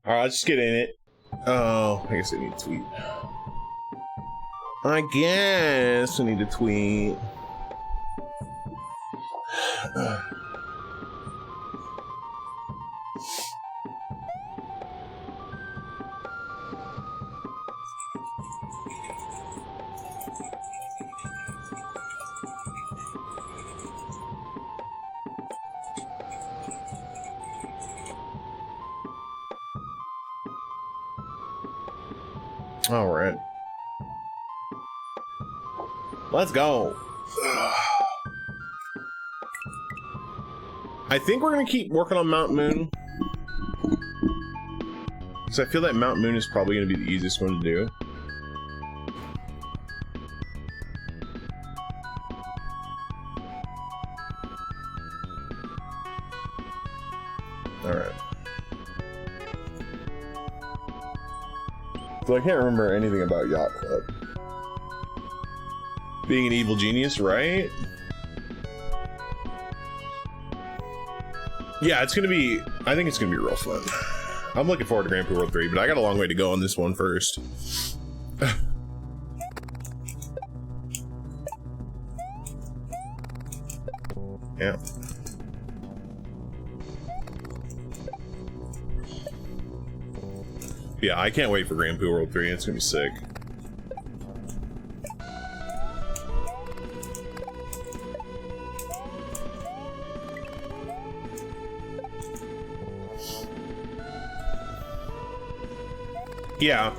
Alright, let's just get in it. Oh, I guess I need to tweet. I guess I need to tweet. All right. Let's go. I think we're gonna keep working on Mount Moon. Because I feel that Mount Moon is probably gonna be the easiest one to do. Alright. So I can't remember anything about Yacht Club. Being an evil genius, right? Yeah, it's gonna be... I think it's gonna be real fun. I'm looking forward to Grand Prix World 3, but I got a long way to go on this one first. Yeah. Yeah, I can't wait for Grand Prix World 3. It's gonna be sick. Yeah.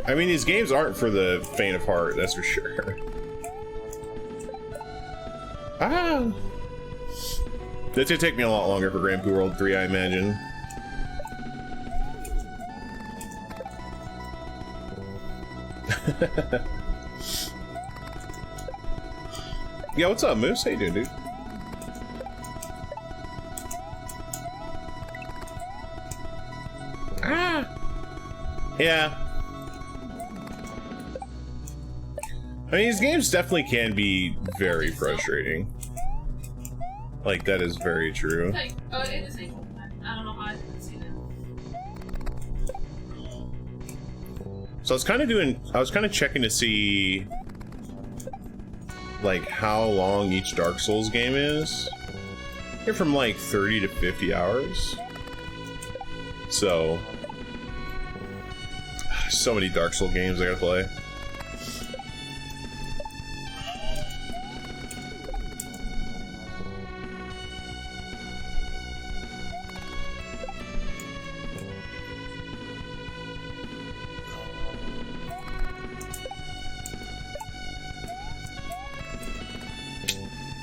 I mean, these games aren't for the faint of heart, that's for sure. Ah! That's gonna take me a lot longer for Grand Prix World 3, I imagine. Yeah, what's up, Moose? How you doing, dude? Ah! Yeah. I mean, these games definitely can be very frustrating. Like, that is very true. Like, oh, it is equal. I don't know how I didn't see that. So I was kind of checking to see like how long each Dark Souls game is. They're from like 30 to 50 hours. So many Dark Souls games I gotta play.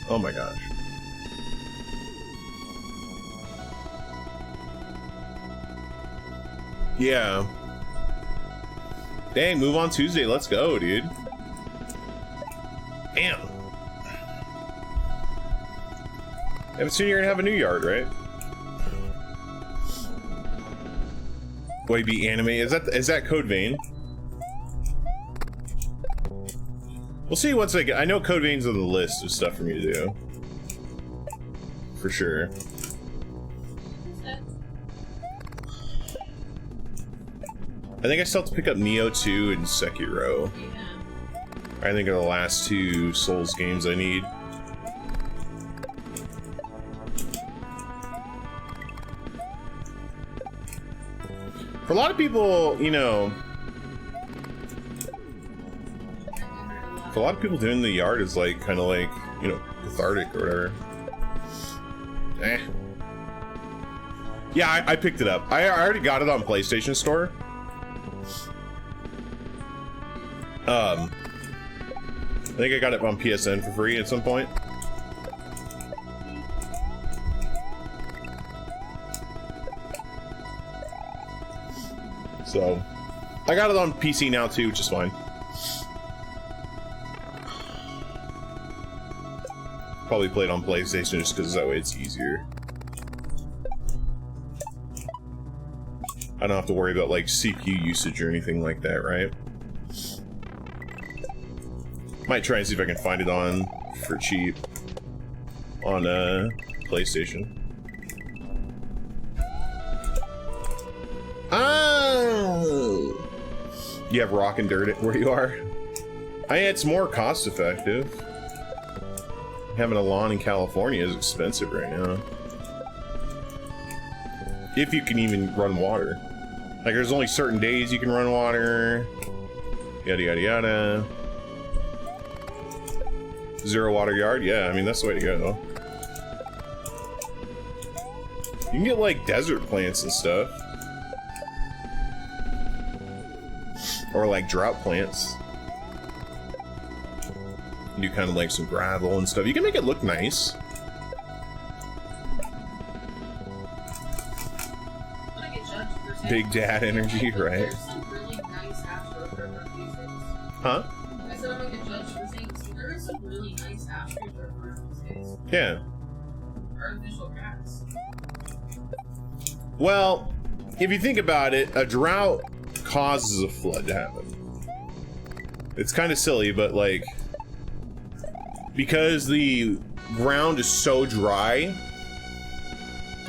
Oh my gosh. Yeah. Dang, move on Tuesday. Let's go, dude. Damn. Yeah, but soon you're gonna have a new yard, right? Boy, be anime. Is that Code Vein? We'll see once I get... I know Code Vein's on the list of stuff for me to do. For sure. I think I still have to pick up Neo 2 and Sekiro. I think are the last two Souls games I need. For a lot of people, you know... A lot of people doing the yard is like kind of like, you know, cathartic or whatever. Eh. Yeah, I picked it up. I already got it on PlayStation Store. I think I got it on PSN for free at some point. So, I got it on PC now too, which is fine. Probably play it on PlayStation just because that way it's easier. I don't have to worry about like CPU usage or anything like that, right? Might try and see if I can find it on for cheap on PlayStation. Oh! You have rock and dirt where you are? It's more cost effective. Having a lawn in California is expensive right now. If you can even run water. Like, there's only certain days you can run water. Yada yada yada. Zero water yard? Yeah, I mean, that's the way to go. You can get, like, desert plants and stuff. Or, like, drought plants. You do kind of, like, some gravel and stuff. You can make it look nice. Big dad energy, right? There's some really nice astroturfers these days. Huh? I said I'm gonna get judged for saying there is some really nice astroturfers these days. Yeah. Artificial grass. Well, if you think about it, a drought causes a flood to happen. It's kind of silly, but like, because the ground is so dry,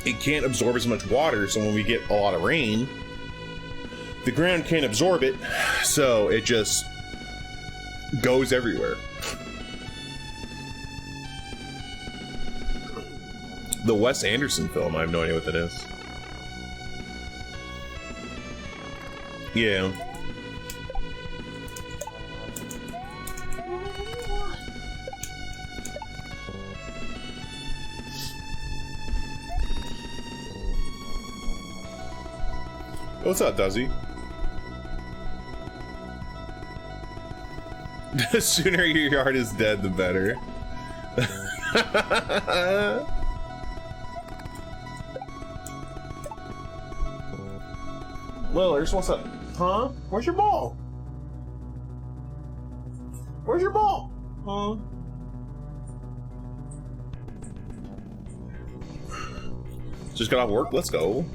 it can't absorb as much water, so when we get a lot of rain, the ground can't absorb it, so it just goes everywhere. The Wes Anderson film, I have no idea what that is. Yeah. What's up, Duzzy? The sooner your yard is dead, the better. Lillers, what's up? Huh? Where's your ball? Where's your ball? Huh? Just got off work, let's go.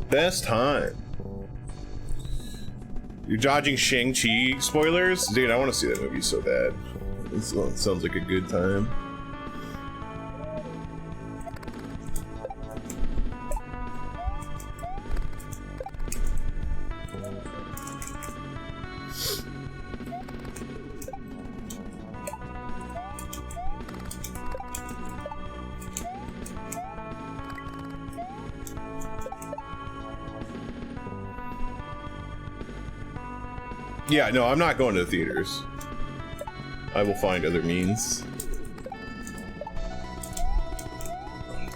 Best time. You're dodging Shang-Chi spoilers? Dude, I want to see that movie so bad. It sounds like a good time. Yeah, no, I'm not going to the theaters. I will find other means.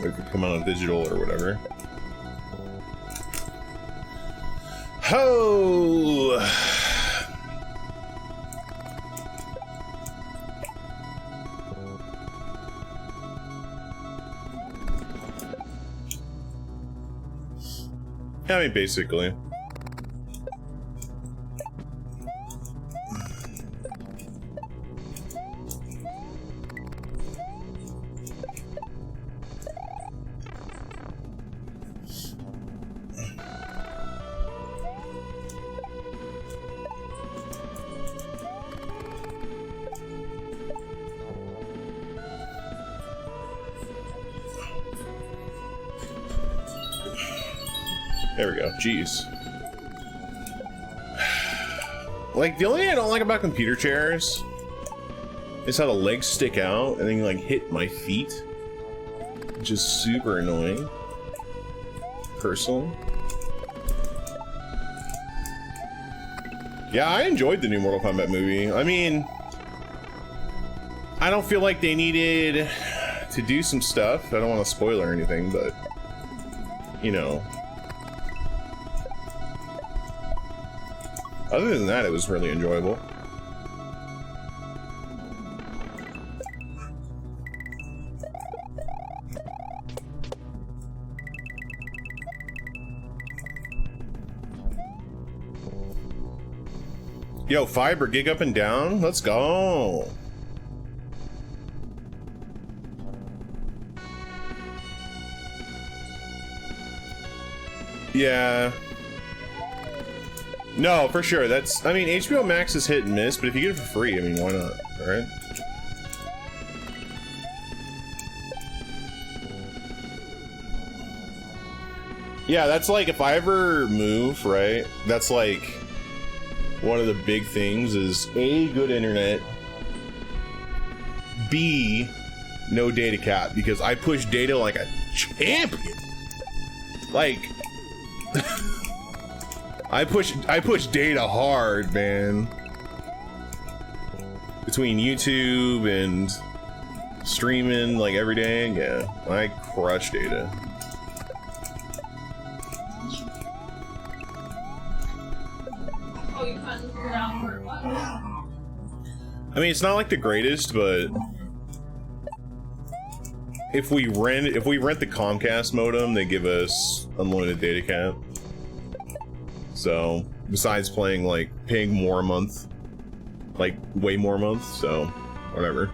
Or it could come out on digital or whatever. Ho! I mean, basically. There we go. Jeez. Like, the only thing I don't like about computer chairs is how the legs stick out and then you, like, hit my feet. Which is super annoying. Personally. Yeah, I enjoyed the new Mortal Kombat movie. I mean, I don't feel like they needed to do some stuff. I don't want to spoil or anything, but, you know. Other than that, it was really enjoyable. Yo, Fiber, gig up and down? Let's go! Yeah. No, for sure. That's, I mean, HBO Max is hit and miss, but if you get it for free, I mean, why not, right? Yeah, that's like, if I ever move, right, that's like, one of the big things is A, good internet, B, no data cap, because I push data like a champion. Like, I push data hard, man. Between YouTube and streaming like every day, yeah, I crush data. Oh, you finally figured out where it was. I mean, it's not like the greatest, but if we rent the Comcast modem, they give us unlimited data cap. So besides paying more a month, like way more a month, so whatever.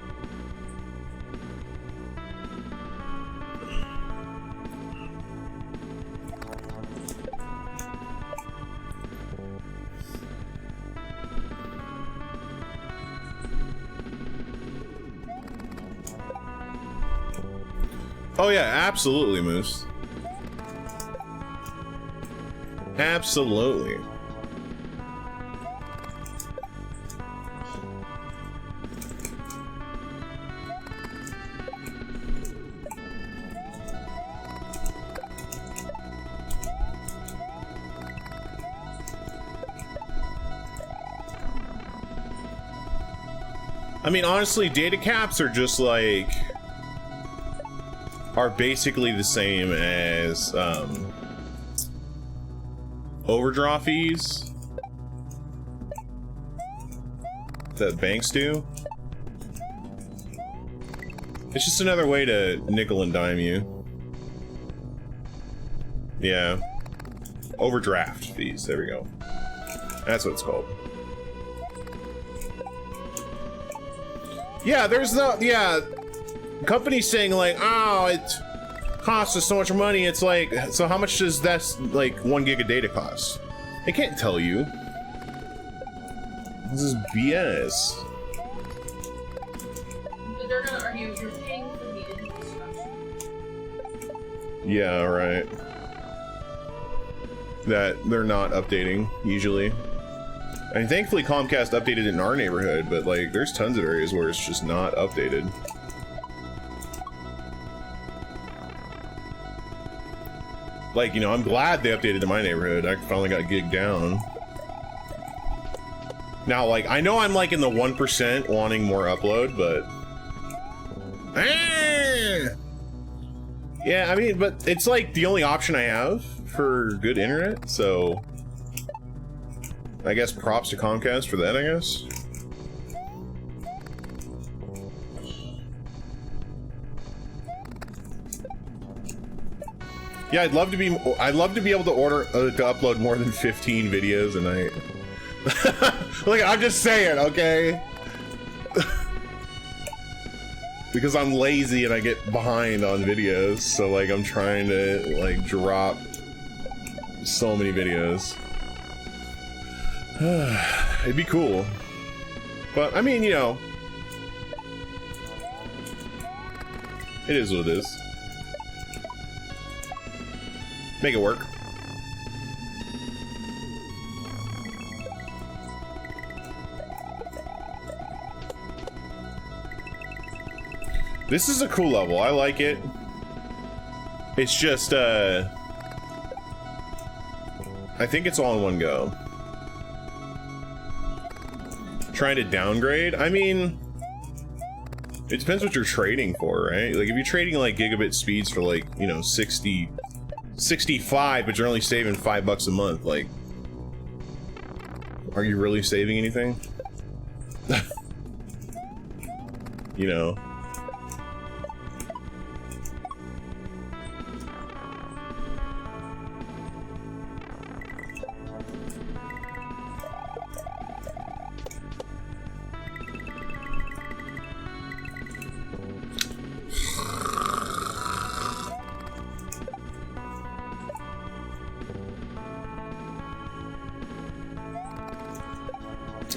Oh yeah, absolutely, Moose. Absolutely. I mean, honestly, data caps are just like, are basically the same as overdraw fees that banks do. It's just another way to nickel and dime you. Yeah. Overdraft fees, there we go. That's what it's called. Yeah, there's no, yeah, companies saying like, oh, it costs us so much money. It's like, so how much does that, like, 1 gig of data cost? They can't tell you. This is BS. But they're gonna argue you're paying for the infrastructure. Yeah, right. That they're not updating, usually. I mean, thankfully Comcast updated it in our neighborhood, but like, there's tons of areas where it's just not updated. Like, you know, I'm glad they updated in my neighborhood. I finally got gigged down. Now, like, I know I'm like in the 1% wanting more upload, but... Yeah, I mean, but it's like the only option I have for good internet, so... I guess props to Comcast for that, I guess. Yeah, I'd love to be able to order to upload more than 15 videos a night. Like, I'm just saying, okay? Because I'm lazy and I get behind on videos, so like I'm trying to like drop so many videos. It'd be cool. But I mean, you know, it is what it is. Make it work. This is a cool level. I like it. It's just, I think it's all in one go. Trying to downgrade? I mean, it depends what you're trading for, right? Like, if you're trading, like, gigabit speeds for, like, you know, 65, but you're only saving $5 a month, like, are you really saving anything? You know?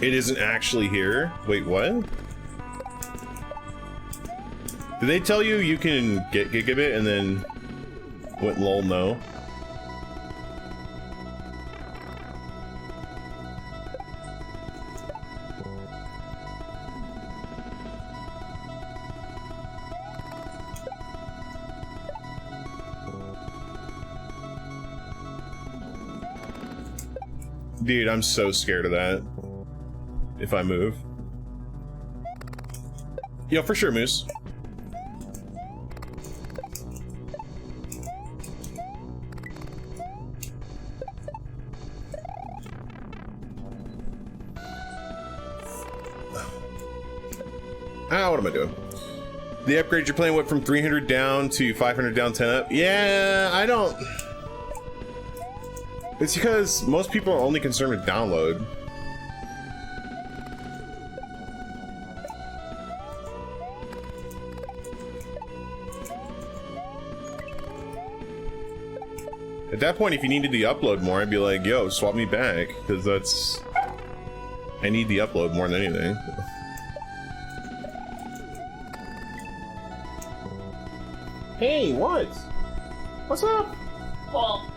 It isn't actually here. Wait, what? Did they tell you you can get gigabit and then went lol no? Dude, I'm so scared of that. If I move. Yo, for sure, Moose. Ah, what am I doing? The upgrade you're playing went from 300 down to 500 down, 10 up? Yeah, I don't... It's because most people are only concerned with download. At that point, if you needed the upload more, I'd be like, yo, swap me back, because that's... I need the upload more than anything. Hey, what? What's up? Well,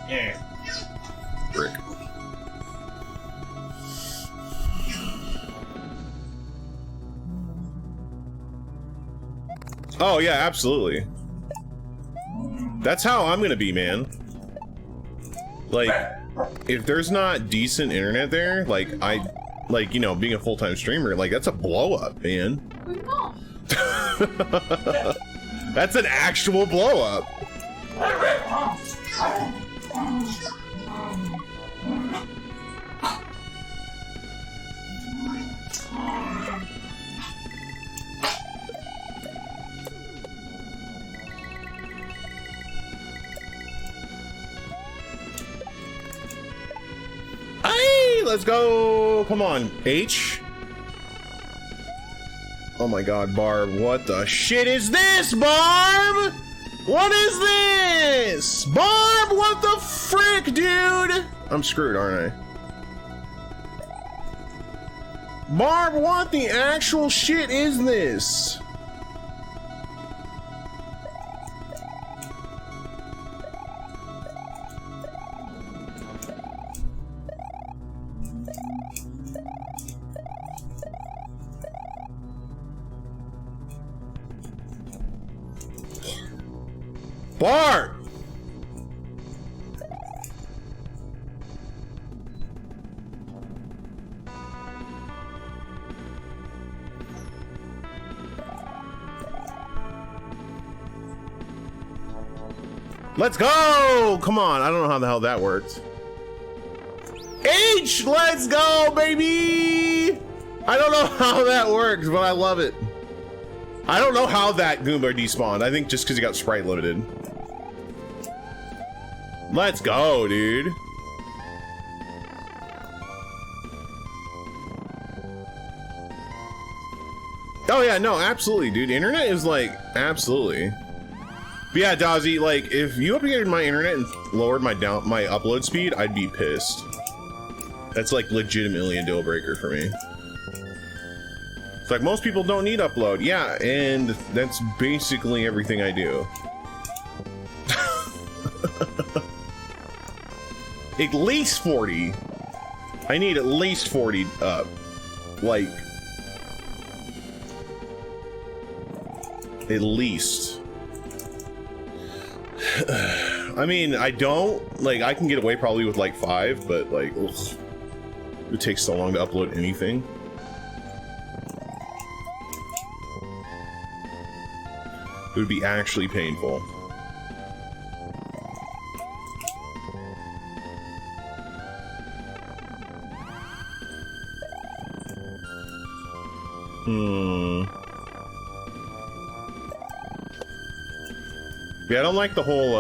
yeah. Brick. Oh yeah, absolutely. That's how I'm gonna be, man. Like, if there's not decent internet there, like, you know, being a full-time streamer, like, that's a blow-up, man. That's an actual blow-up. Hey, let's go. Come on, H. Oh my god, Barb, what the shit is this, Barb? What is this? Barb, what the frick, dude? I'm screwed, aren't I? Barb, what the actual shit is this? Barb! Let's go! Come on, I don't know how the hell that worked. H! Let's go, baby! I don't know how that works, but I love it. I don't know how that Goomba despawned. I think just because he got sprite limited. Let's go, dude. Oh yeah, no, absolutely, dude. Internet is like, absolutely. But yeah, Dazzy, like, if you upgraded my internet and lowered my upload speed, I'd be pissed. That's like legitimately a deal breaker for me. It's like, most people don't need upload. Yeah, and that's basically everything I do. At least 40. I need at least 40 up. Like, at least. I mean, I don't, like, I can get away probably with like 5, but like, ugh, it takes so long to upload anything. It would be actually painful. Yeah, I don't like the whole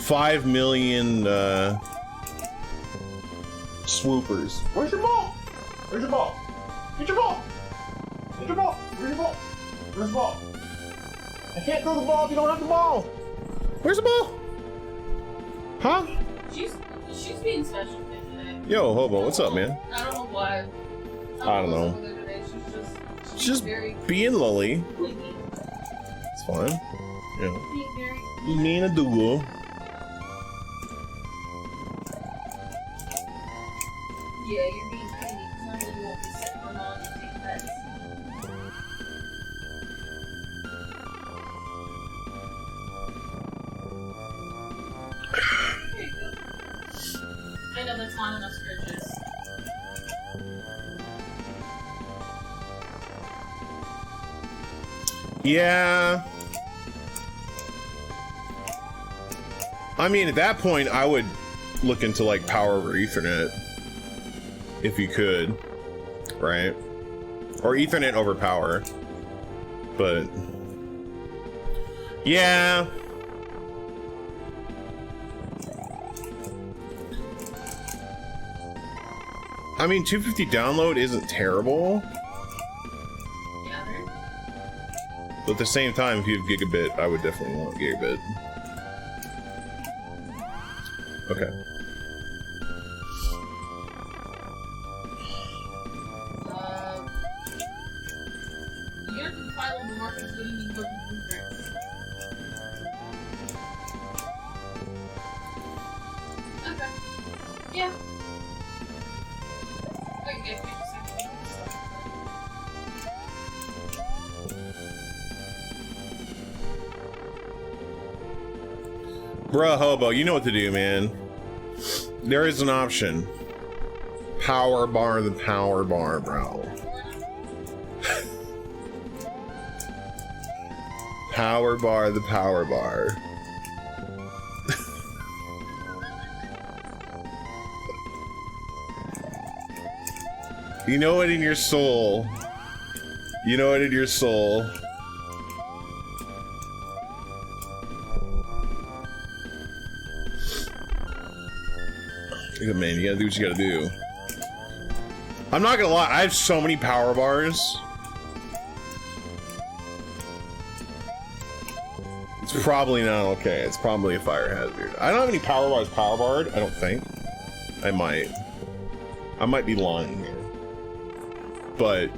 5 million swoopers. Where's your ball? Where's your ball? Get your ball! Get your ball! Where's your ball? Where's the ball? I can't throw the ball if you don't have the ball. Where's the ball? Huh? She's being special today. Yo, Hobo, what's up, man? I don't know why. I don't know. She's Just very being lolly. clingy. It's fine. You know. Being very Me and a duo. yeah, you're being clingy because I really won't be sitting for long and take bets. There you go. I know that's not enough scriptures. Yeah. I mean, at that point, I would look into like power over Ethernet. If you could. Right? Or Ethernet over power. But. Yeah. I mean, 250 download isn't terrible. Yeah, there. But at the same time, if you have gigabit, I would definitely want gigabit. Okay. You have to file the markers when you need to go to blueprints. Okay. Yeah. I can get 50 seconds. Bruh, Hobo, you know what to do, man. There is an option. Power bar the power bar, bro. Power bar the power bar. You know it in your soul. You know it in your soul. Good man, you gotta do what you gotta do. I'm not gonna lie, I have so many power bars. It's probably not okay. It's probably a fire hazard. I don't have any power bars power barred, I don't think. I might be lying here. But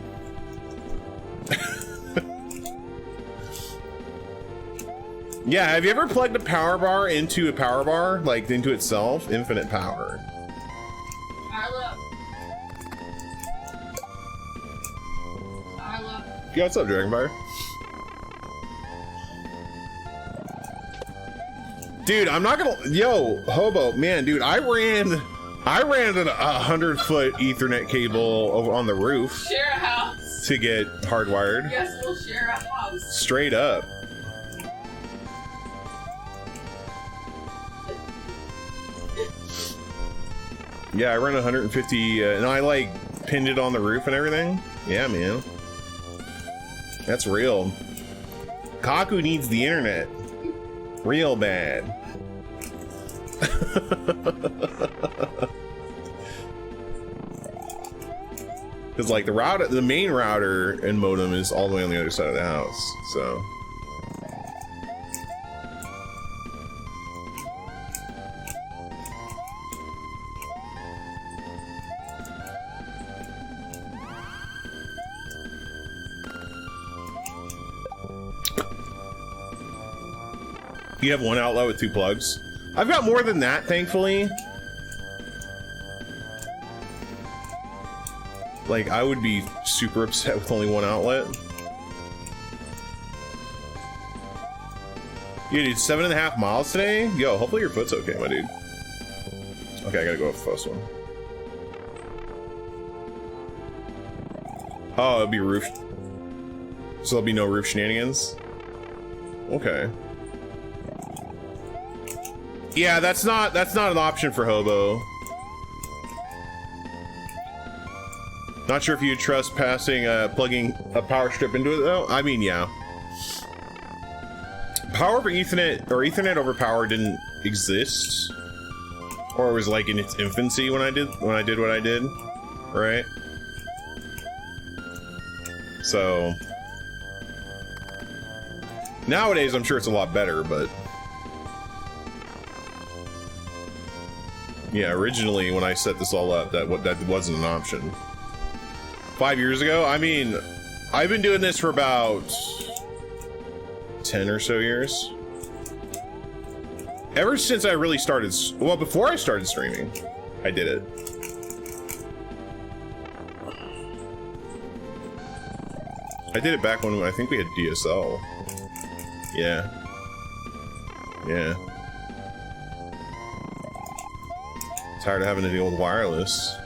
yeah, have you ever plugged a power bar into a power bar? Like into itself? Infinite power. Carla. Yeah, what's up, Dragonfire? Dude, I'm not gonna. Yo, Hobo, man, dude, I ran a 100-foot Ethernet cable over on the roof Share a house. to get hardwired. Yes, we'll share a house. Straight up. Yeah, I ran 150, and I like pinned it on the roof and everything. Yeah, man. That's real. Kaku needs the internet. Real bad. Because like the main router and modem is all the way on the other side of the house, so. You have one outlet with 2 plugs. I've got more than that, thankfully. Like, I would be super upset with only one outlet. You did 7.5 miles today? Yo, hopefully your foot's okay, my dude. Okay, I gotta go with the first one. Oh, it'll be roof. So there'll be no roof shenanigans? Okay. Yeah, that's not an option for Hobo. Not sure if you trust plugging a power strip into it though. I mean, yeah. Power over Ethernet or Ethernet over power didn't exist, or it was like in its infancy when I did what I did, right? So Nowadays, I'm sure it's a lot better, but yeah, originally when I set this all up, that wasn't an option. 5 years ago, I mean, I've been doing this for about 10 or so years. Ever since I really started, well, before I started streaming, I did it. I did it back when I think we had DSL. Yeah. Yeah. Tired of having to deal with wireless.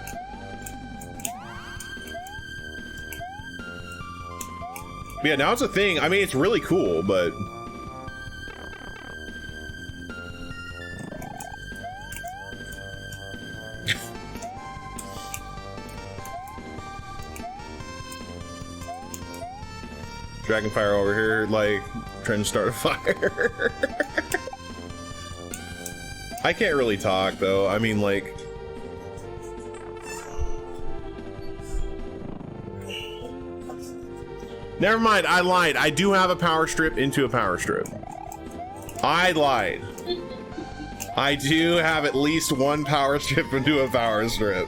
But yeah, now it's a thing. I mean, it's really cool, but Dragonfire over here, like, trying to start a fire. I can't really talk, though. I mean, like... Never mind, I lied. I do have a power strip into a power strip. I lied. I do have at least one power strip into a power strip.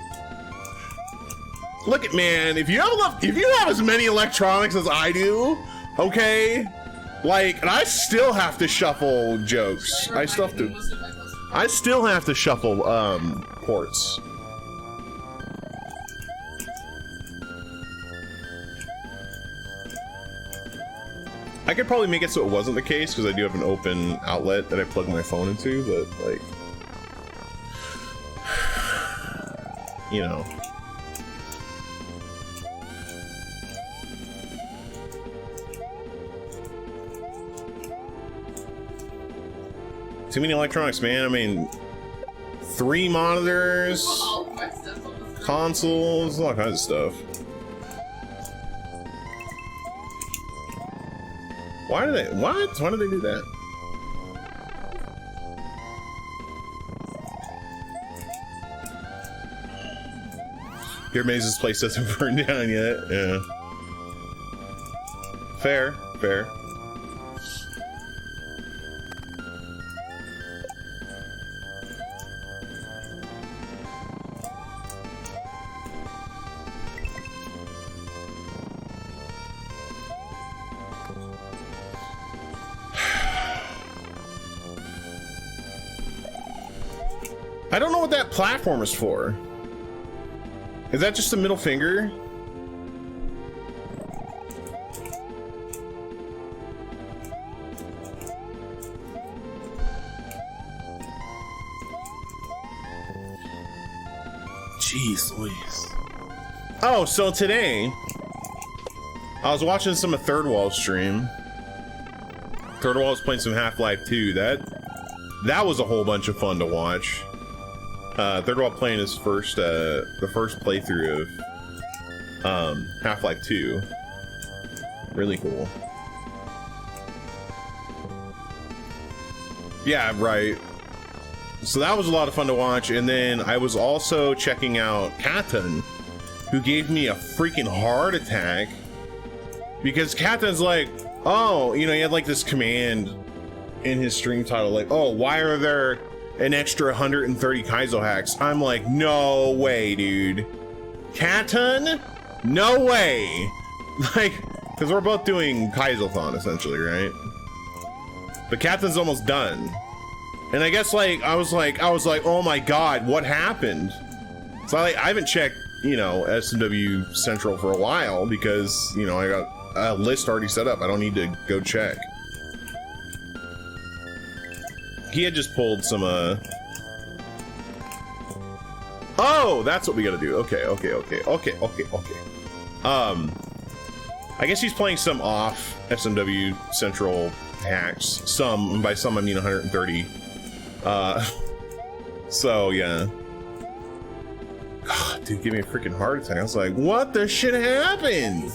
Look at, man, if you have as many electronics as I do, okay, like, and I still have to shuffle jokes. I still have to shuffle ports. I could probably make it so it wasn't the case because I do have an open outlet that I plug my phone into, but like, you know. Too many electronics, man. I mean, 3 monitors, consoles, all kinds of stuff. Why do they? What? Why do they do that? Your Maze's place doesn't burn down yet. Yeah. Fair, fair. I don't know what that platform is for. Is that just a middle finger? Jeez Louise. Oh, so today I was watching some of Third Wall stream. Third Wall was playing some Half-Life 2. That was a whole bunch of fun to watch. Third Wall playing his first, the first playthrough of Half-Life 2. Really cool. Yeah, right. So that was a lot of fun to watch, and then I was also checking out Katan, who gave me a freaking heart attack because Katan's like, oh, you know, he had like this command in his stream title, like, oh, why are there an extra 130 Kaizo hacks? I'm like, no way, dude. Katan? No way. Like, because we're both doing Kaizo-thon, essentially, right? But Katan's almost done. And I guess, like, I was like, oh my god, what happened? So I haven't checked, you know, SMWCentral for a while because, you know, I got a list already set up. I don't need to go check. He had just pulled some, oh, that's what we gotta do. Okay. I guess he's playing some off SMWCentral hacks. Some, and by some I mean 130. So, yeah. God, dude, give me a freaking heart attack. I was like, what the shit happened?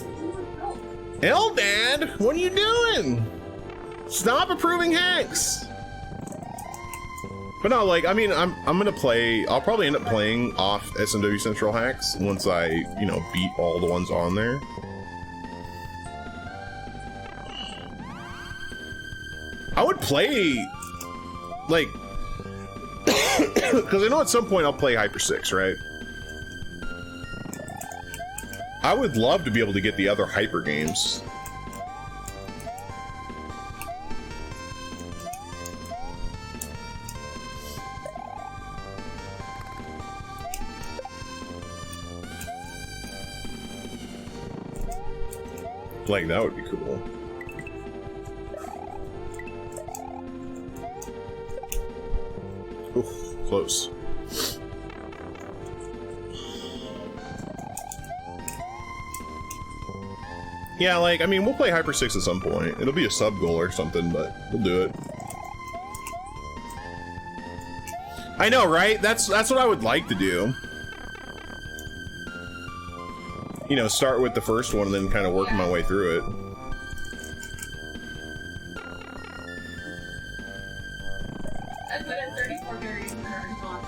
Eldad, what are you doing? Stop approving hacks. But no, like, I mean, I'm gonna play, I'll probably end up playing off SMWCentral hacks once I, you know, beat all the ones on there. play, like, because I know at some point I'll play Hyper 6, right? I would love to be able to get the other Hyper games. Like, that would be cool. Oof, close. Yeah, like, I mean, we'll play Hyper 6 at some point. It'll be a sub goal or something, but we'll do it. I know, right? That's what I would like to do. You know, start with the first one and then kind of work my way through it. I put in 34 variants and they're already gone.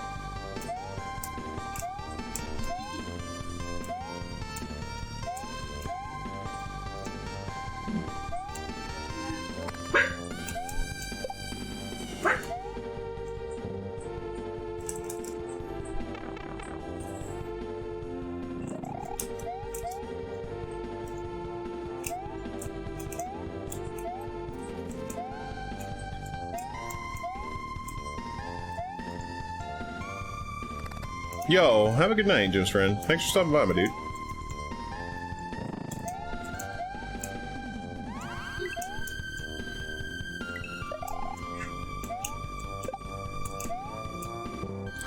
Yo, have a good night, Jim's friend. Thanks for stopping by, my dude.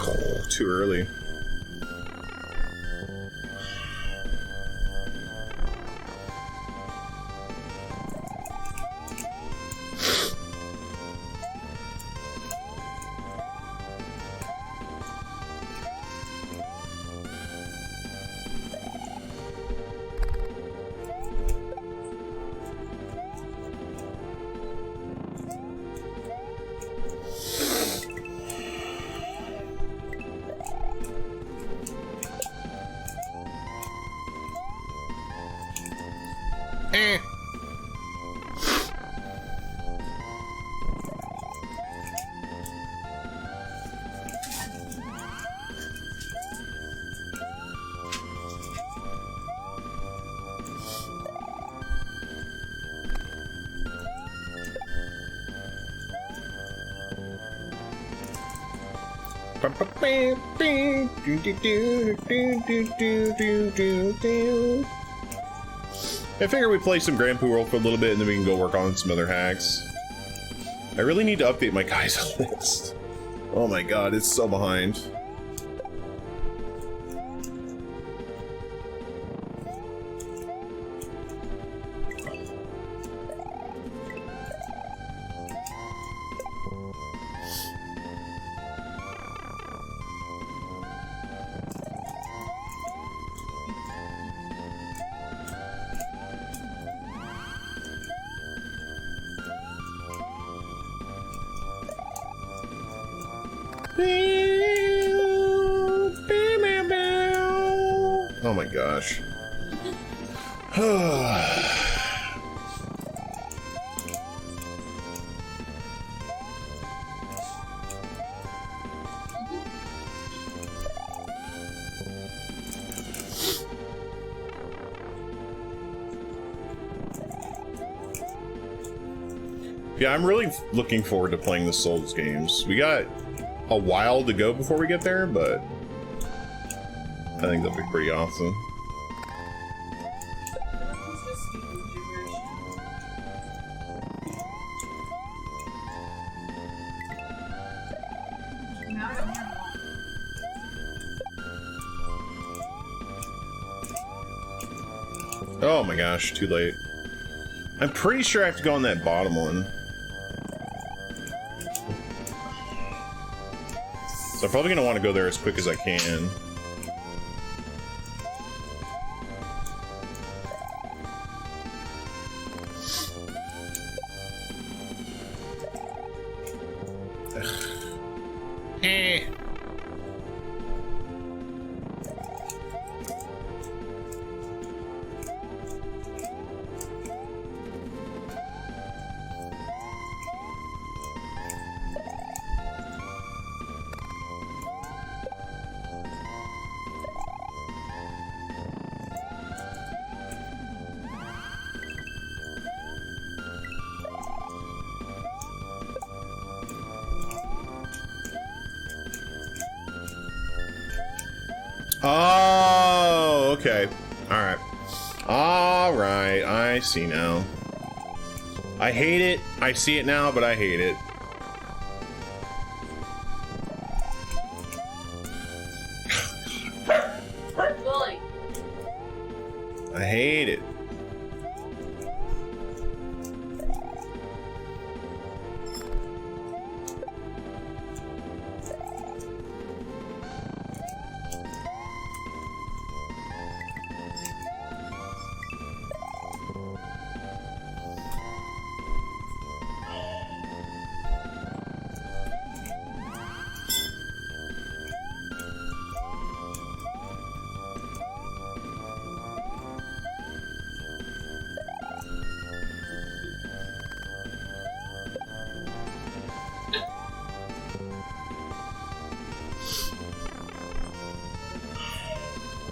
Oh, too early. I figure we play some Grand Poo World for a little bit and then we can go work on some other hacks. I really need to update my Kaizo list. Oh my god, it's so behind. Oh my gosh. Yeah, I'm really looking forward to playing the Souls games. We got a while to go before we get there, but I think that'll be pretty awesome. Oh my gosh, too late. I'm pretty sure I have to go on that bottom one. So I'm probably gonna want to go there as quick as I can. Oh, okay. Alright. Alright, I see now. I hate it. I see it now, but I hate it. Bully. I hate it.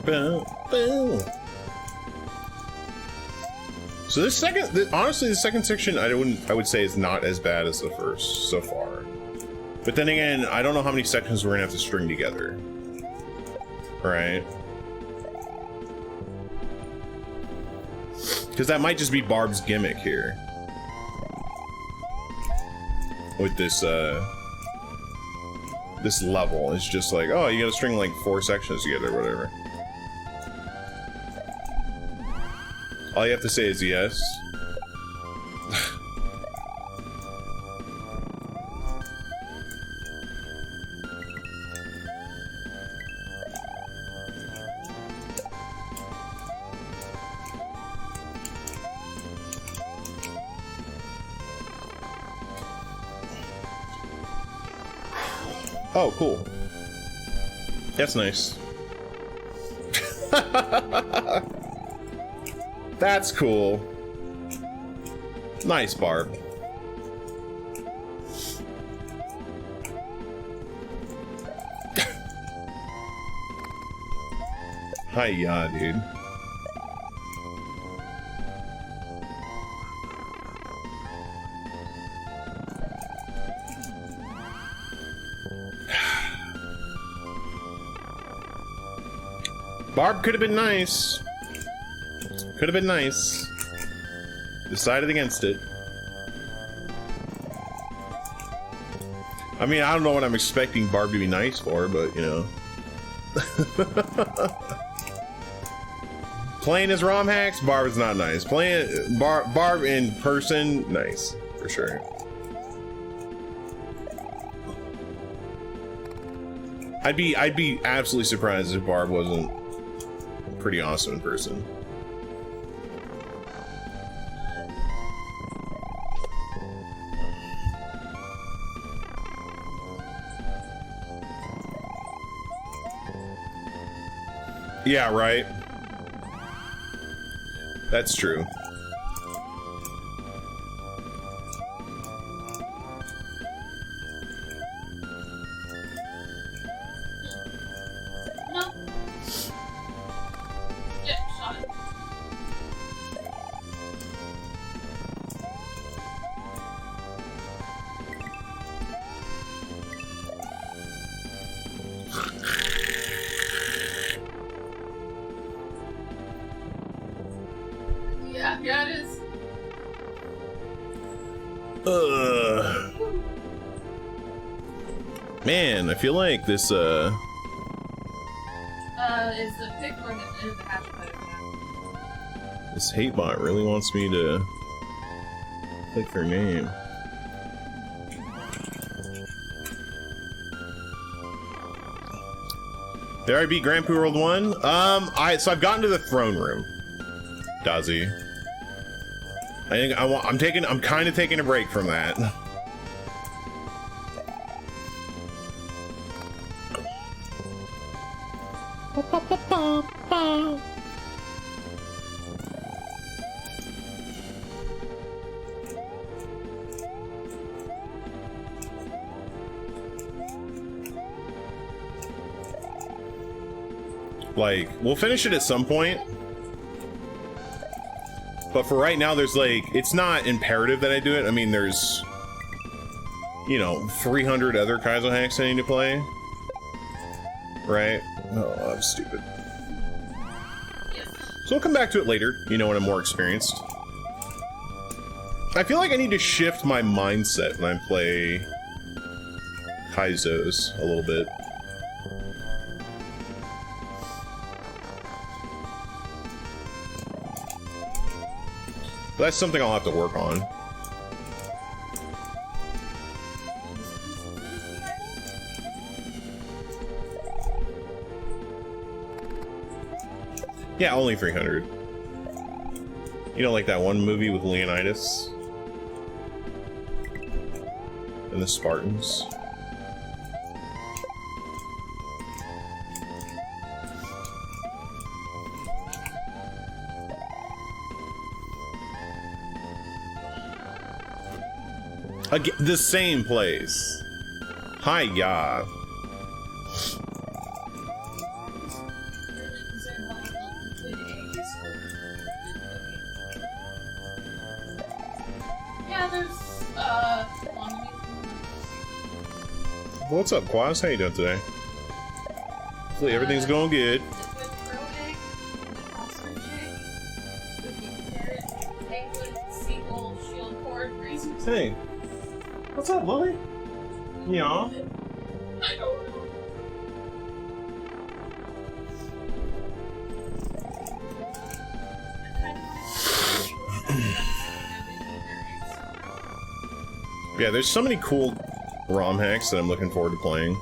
Boom, boom. So this honestly, the second section, I would say is not as bad as the first so far. But then again, I don't know how many sections we're gonna have to string together. Right? Because that might just be Barb's gimmick here. With this, this level. It's just like, oh, you gotta string like 4 sections together or whatever. All you have to say is yes. Oh, cool. That's nice. That's cool. Nice, Barb. Hi-ya, dude. Barb could have been nice. Could have been nice. Decided against it. I mean, I don't know what I'm expecting Barb to be nice for, but, you know. Playing as ROM hacks, Barb is not nice. Playing Barb in person, nice. For sure. I'd be absolutely surprised if Barb wasn't pretty awesome in person. Yeah, right. That's true. No. Yeah, shot it. Yeah, it is. Man, I feel like this, Is the pick or the hatch player? this hate bot really wants me to click their name. There I beat Grand Poo World 1. So I've gotten to the throne room. Dazzy. I think I'm kind of taking a break from that. Like, we'll finish it at some point. But for right now, there's like, it's not imperative that I do it. I mean, there's, you know, 300 other Kaizo hacks I need to play. Right? Oh, I'm stupid. Yes. So we'll come back to it later, you know, when I'm more experienced. I feel like I need to shift my mindset when I play Kaizos a little bit. But that's something I'll have to work on. Yeah, only 300. You know, like that one movie with Leonidas? And the Spartans? Again, the same place. Hi-ya. Yeah, there's What's up, Quaz? How you doing today? Hopefully everything's going good. Hey. What's up, Lily? Yeah. I don't know. Yeah, there's so many cool ROM hacks that I'm looking forward to playing.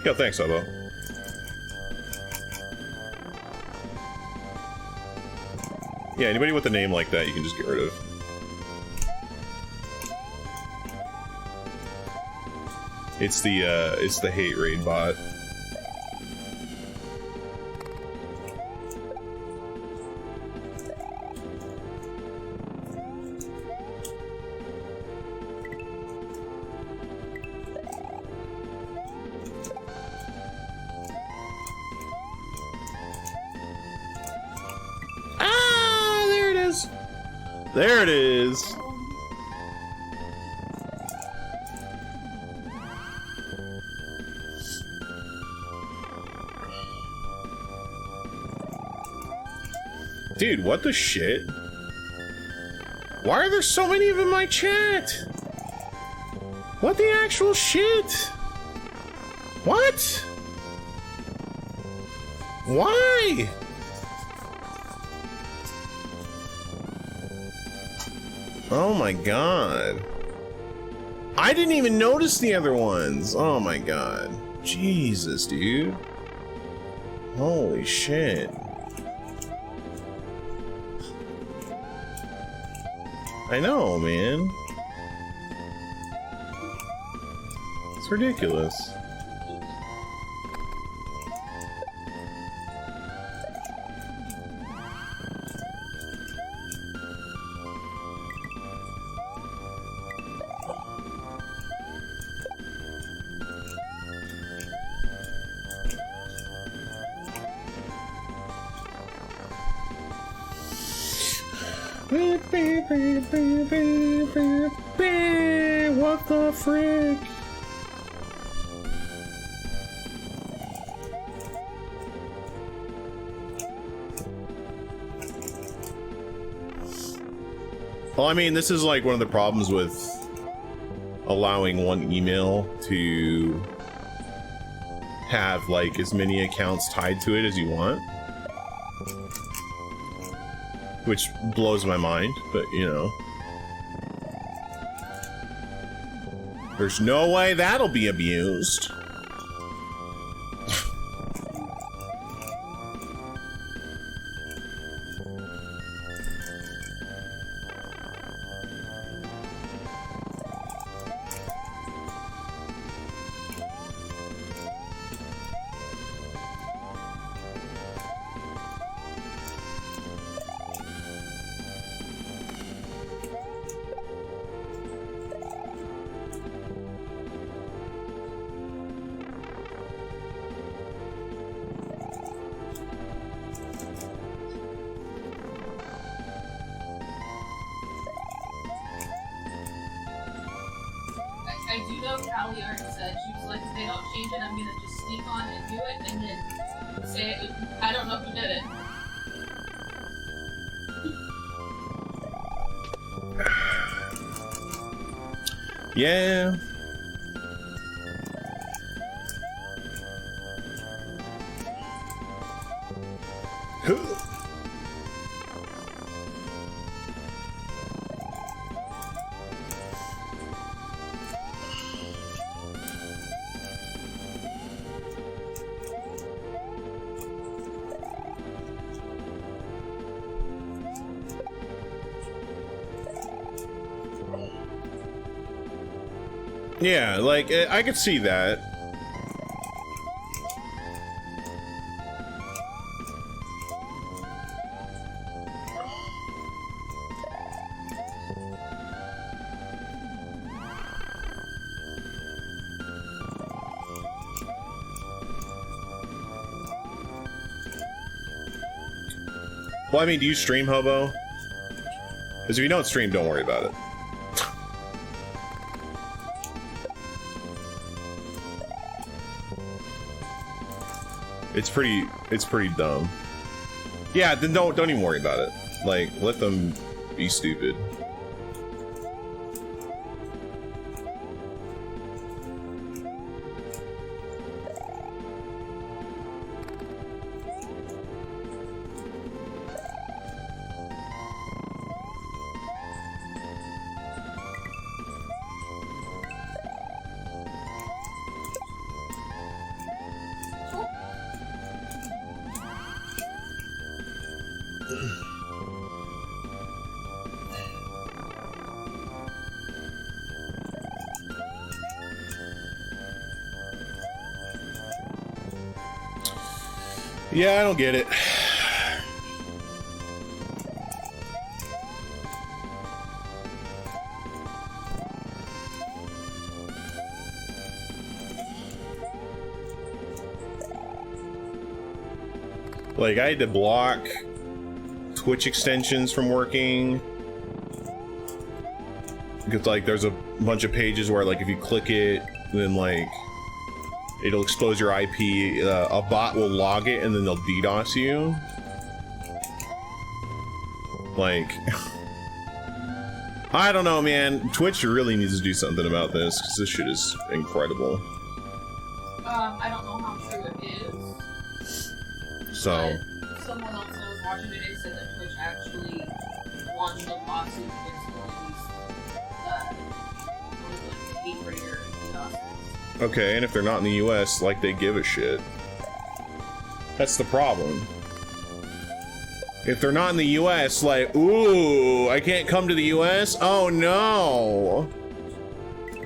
Yo, thanks, Obo. Yeah, anybody with a name like that you can just get rid of. It's the hate raid bot. Ah, there it is. There it is. Dude, what the shit? Why are there so many of them in my chat? What the actual shit? What? Why? Oh my god. I didn't even notice the other ones. Oh my god. Jesus, dude. Holy shit. I know, man. It's ridiculous. What the frick? Well, I mean, this is like one of the problems with allowing one email to have like as many accounts tied to it as you want. Which blows my mind, but you know. There's no way that'll be abused. all the art said. She was like, if they don't change it, I'm gonna just sneak on and do it, and then say it. I don't know who did it. Yeah. Yeah, like, I could see that. Well, I mean, do you stream, Hobo? Because if you don't stream, don't worry about it. It's pretty dumb. Yeah, then don't even worry about it. Like, let them be stupid. Yeah, I don't get it. Like, I had to block Twitch extensions from working. Because, like, there's a bunch of pages where, like, if you click it, then, like, it'll expose your IP, a bot will log it, and then they'll DDoS you. Like... I don't know, man. Twitch really needs to do something about this, because this shit is incredible. I don't know how true it is. So... But someone else that was watching today said that Twitch actually launched a lawsuit against one of these, hater DDoSers. Okay, and if they're not in the US, like, they give a shit. That's the problem. If they're not in the US, like, ooh, I can't come to the US? Oh no!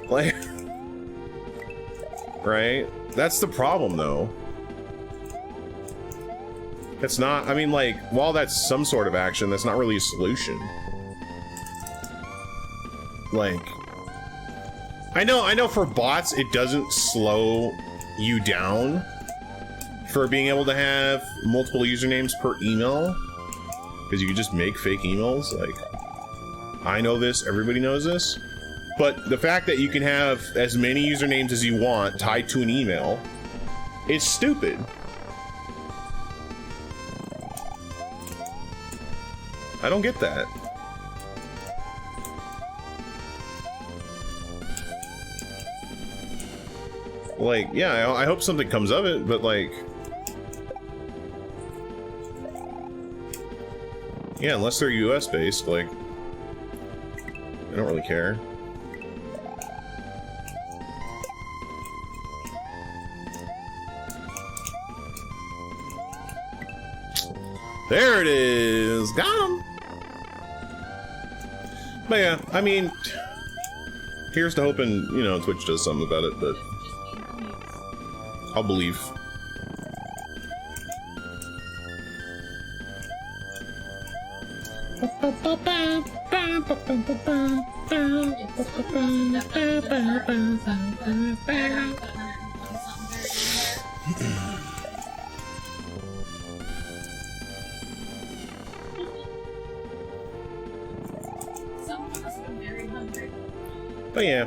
Like... Right? That's the problem, though. It's not, I mean, like, while that's some sort of action, that's not really a solution. Like... I know for bots, it doesn't slow you down for being able to have multiple usernames per email. Because you can just make fake emails, like... I know this, everybody knows this. But the fact that you can have as many usernames as you want tied to an email is stupid. I don't get that. Like, yeah, I hope something comes of it, but like... Yeah, unless they're US based, like... I don't really care. There it is! Got him! But yeah, I mean... Here's to hoping, you know, Twitch does something about it, but... I'll believe. But yeah.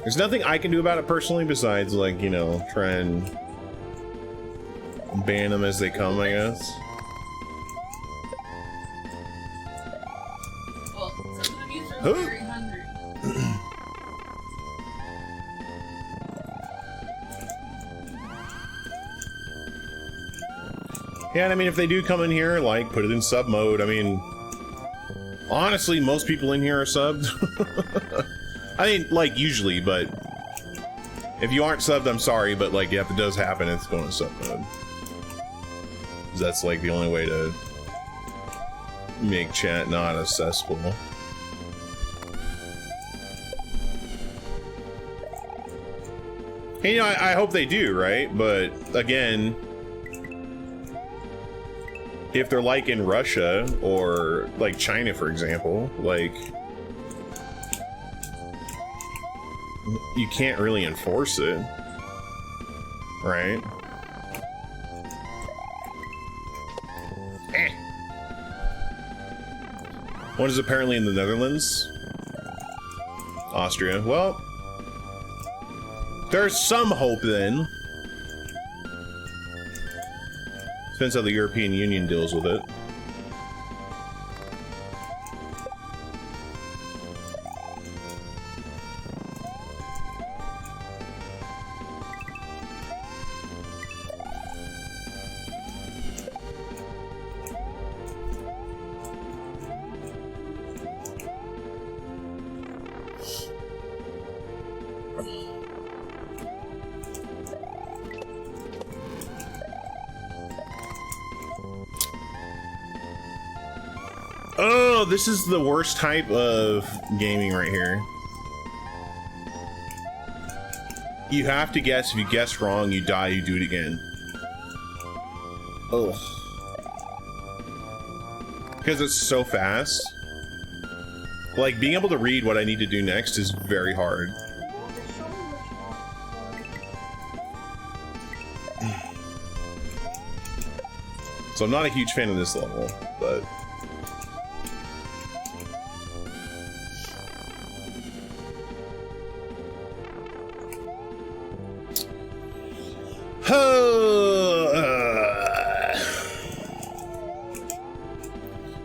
There's nothing I can do about it personally besides, like, you know, try and ban them as they come, I guess. Well, some of these are very hungry. Yeah, and I mean, if they do come in here, like, put it in sub mode. I mean, honestly, most people in here are subbed. I mean, like, usually, but if you aren't subbed, I'm sorry, but, like, yeah, if it does happen, it's going to sub mode. 'Cause that's, like, the only way to make chat not a cesspool. And, you know, I hope they do, right? But, again, if they're like in Russia or like China, for example, like you can't really enforce it, right? One is apparently in the Netherlands, Austria. Well, there's some hope then. Depends how the European Union deals with it. Oh, this is the worst type of gaming right here. You have to guess. If you guess wrong, you die, you do it again. Ugh. Because it's so fast. Like, being able to read what I need to do next is very hard. So I'm not a huge fan of this level, but...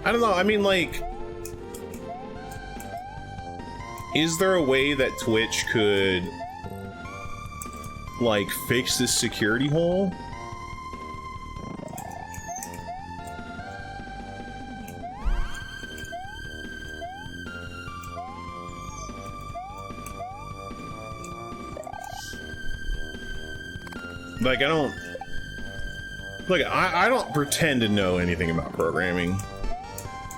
I don't know, I mean, like, is there a way that Twitch could, like, fix this security hole? Like, I don't... Look, I don't pretend to know anything about programming,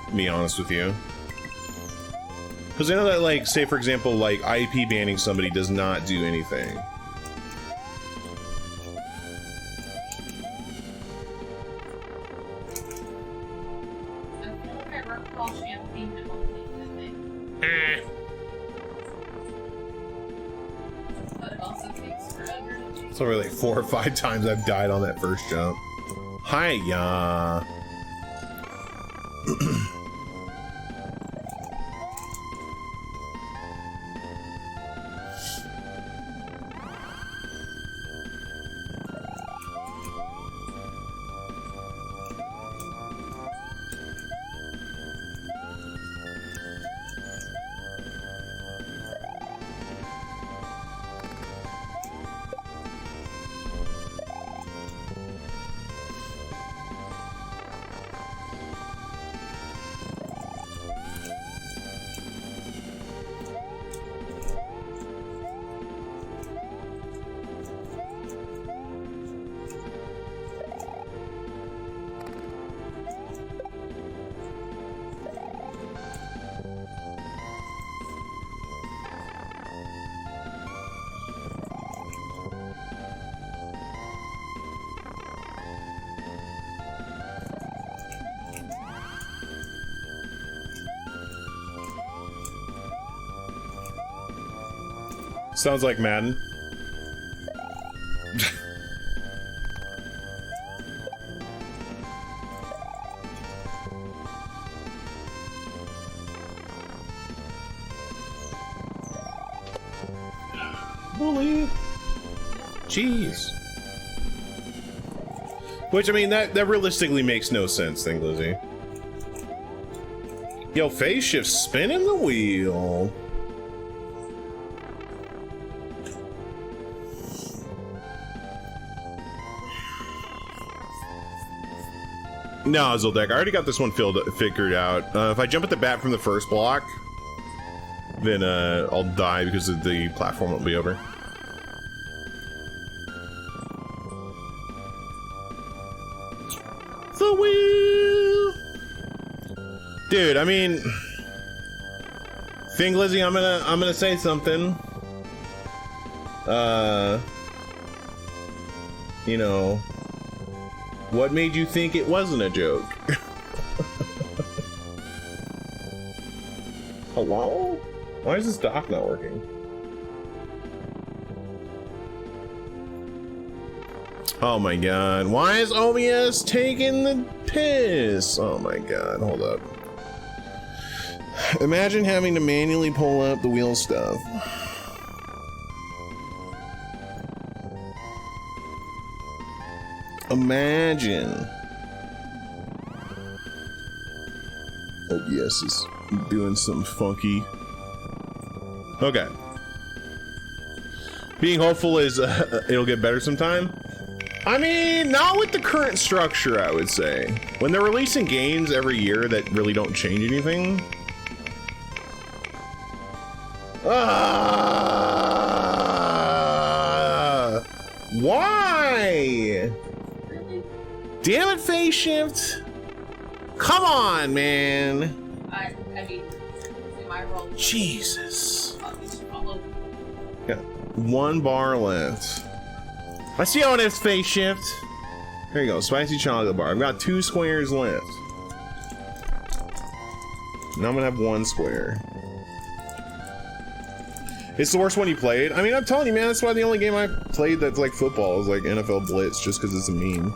to be honest with you. Because I know that, like, say, for example, like, IP banning somebody does not do anything. It's over like 4 or 5 times I've died on that first jump. Hiya. Sounds like Madden. Holy. Jeez. Which, I mean, that realistically makes no sense, thing, Lizzie. Yo, phase shift spinning the wheel. No, Zildek, I already got this one figured out. If I jump at the bat from the first block, then I'll die because the platform won't be over. The wheel, dude. I mean, Thing Lizzie, I'm gonna say something. You know, what made you think it wasn't a joke? Hello? Why is this dock not working? Oh my god. Why is OBS taking the piss? Oh my god. Hold up. Imagine having to manually pull up the wheel stuff. Imagine. OBS is doing something funky. Okay. Being hopeful is it'll get better sometime. I mean, not with the current structure, I would say. When they're releasing games every year that really don't change anything. Why? Damn it, phase shift. Come on, man. I mean, in my role. Jesus. Got one bar left. I see how it is, phase shift. There you go, spicy chocolate bar. I've got 2 squares left. Now I'm gonna have 1 square. It's the worst one you played. I mean, I'm telling you, man, that's why the only game I played that's like football is like NFL Blitz, just because it's a meme.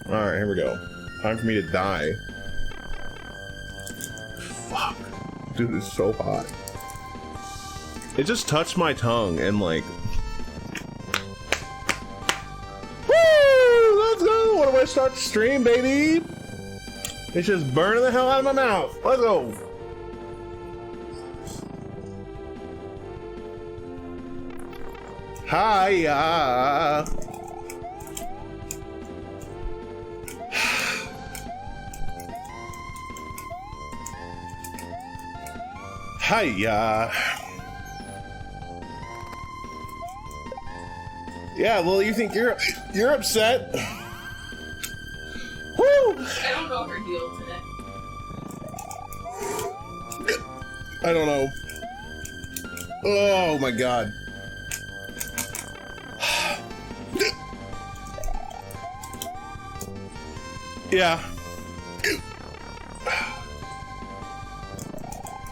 Alright, here we go. Time for me to die. Fuck. Dude, it's so hot. It just touched my tongue and like... Woo! Let's go! What do I start to stream, baby? It's just burning the hell out of my mouth. Let's go! Hiya! Hiya! Yeah, well, you think you're upset? Woo! I don't know her deal today. I don't know. Oh my god. Yeah. You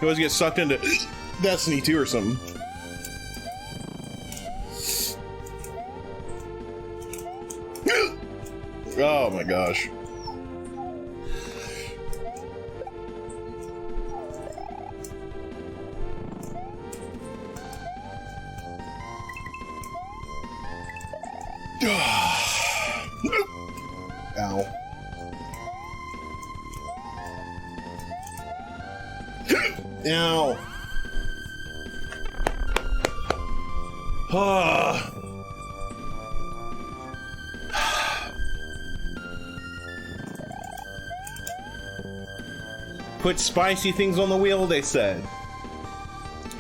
always get sucked into Destiny 2 or something. Oh my gosh. Ow. Ow. Put spicy things on the wheel, they said.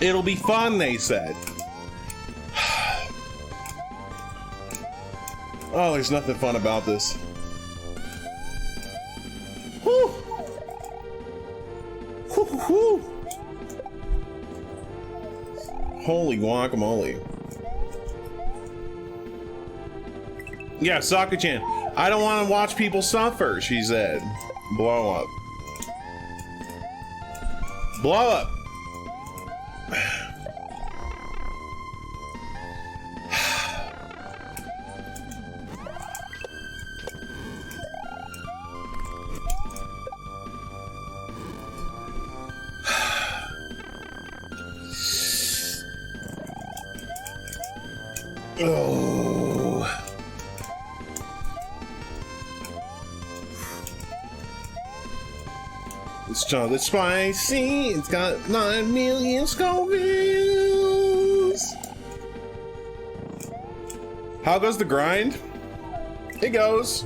It'll be fun, they said. Oh, there's nothing fun about this. Whew. Whew, whew, whew. Holy guacamole. Yeah, Sokka-chan. I don't want to watch people suffer, she said. Blow up. Blow up. It's chocolate spicy. It's got 9 million Scovilles. How goes the grind? It goes.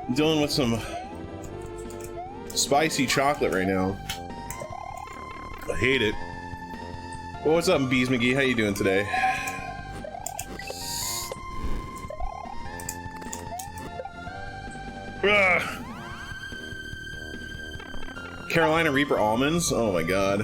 I'm dealing with some spicy chocolate right now. I hate it. Well, what's up, Bees McGee? How you doing today? Ugh. Carolina Reaper almonds? Oh my god.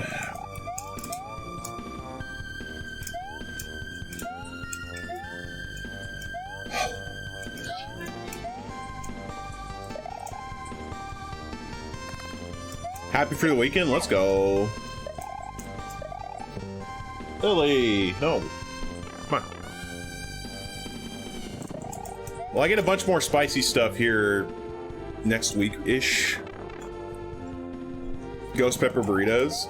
Happy for the weekend? Let's go. Lily! No. Come on. Well, I get a bunch more spicy stuff here next week-ish. Ghost pepper burritos.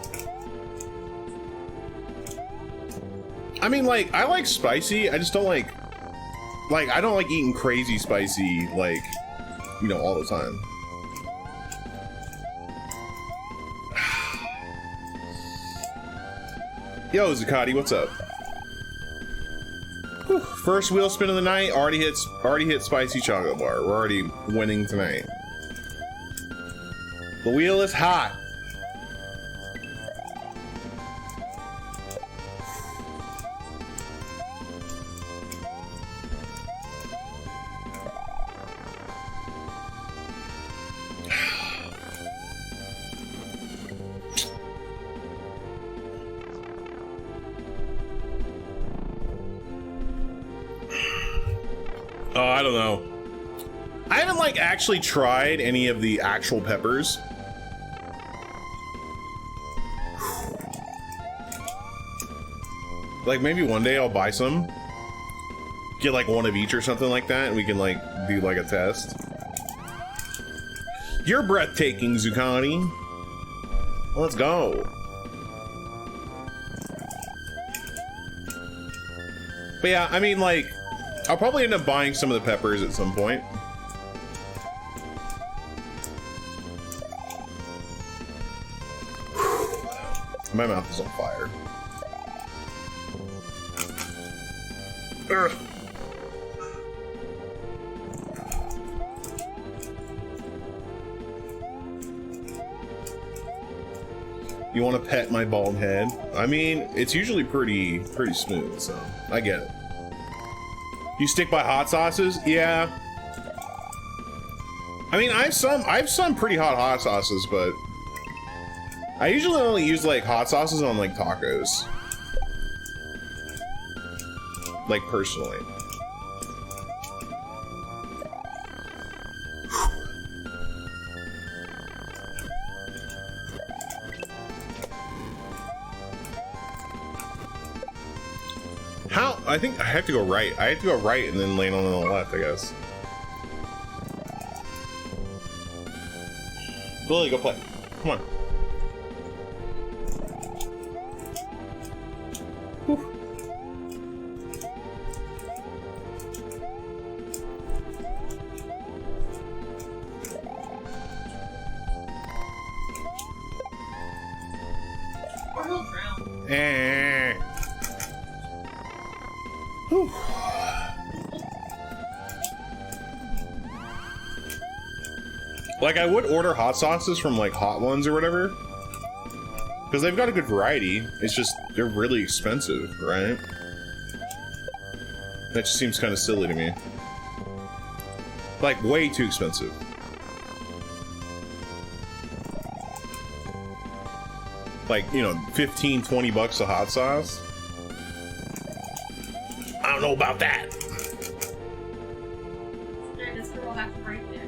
I mean, like, I like spicy. I just don't like, I don't like eating crazy spicy, like, you know, all the time. Yo, Zuccotti, what's up? Whew, first wheel spin of the night, already hit spicy chocolate bar. We're already winning tonight. The wheel is hot. Oh, I don't know. I haven't like actually tried any of the actual peppers. Like maybe one day I'll buy some. Get like one of each or something like that and we can like do like a test. You're breathtaking, Zuccotti. Let's go. But yeah, I mean like I'll probably end up buying some of the peppers at some point. My mouth is on fire. Ugh. You want to pet my bald head? I mean, it's usually pretty smooth, so I get it. You stick by hot sauces? Yeah. I mean, I have some pretty hot sauces, but I usually only use like hot sauces on like tacos. Like personally. How? I think I have to go right. I have to go right and then land on the left, I guess. Lily, go play. Come on. Whew. Or he'll drown. Whew. Like, I would order hot sauces from, like, Hot Ones or whatever. Because they've got a good variety. It's just, they're really expensive, right? That just seems kind of silly to me. Like, way too expensive. Like, you know, 15, 20 bucks a hot sauce. I don't know about that. I guess we'll have to break there.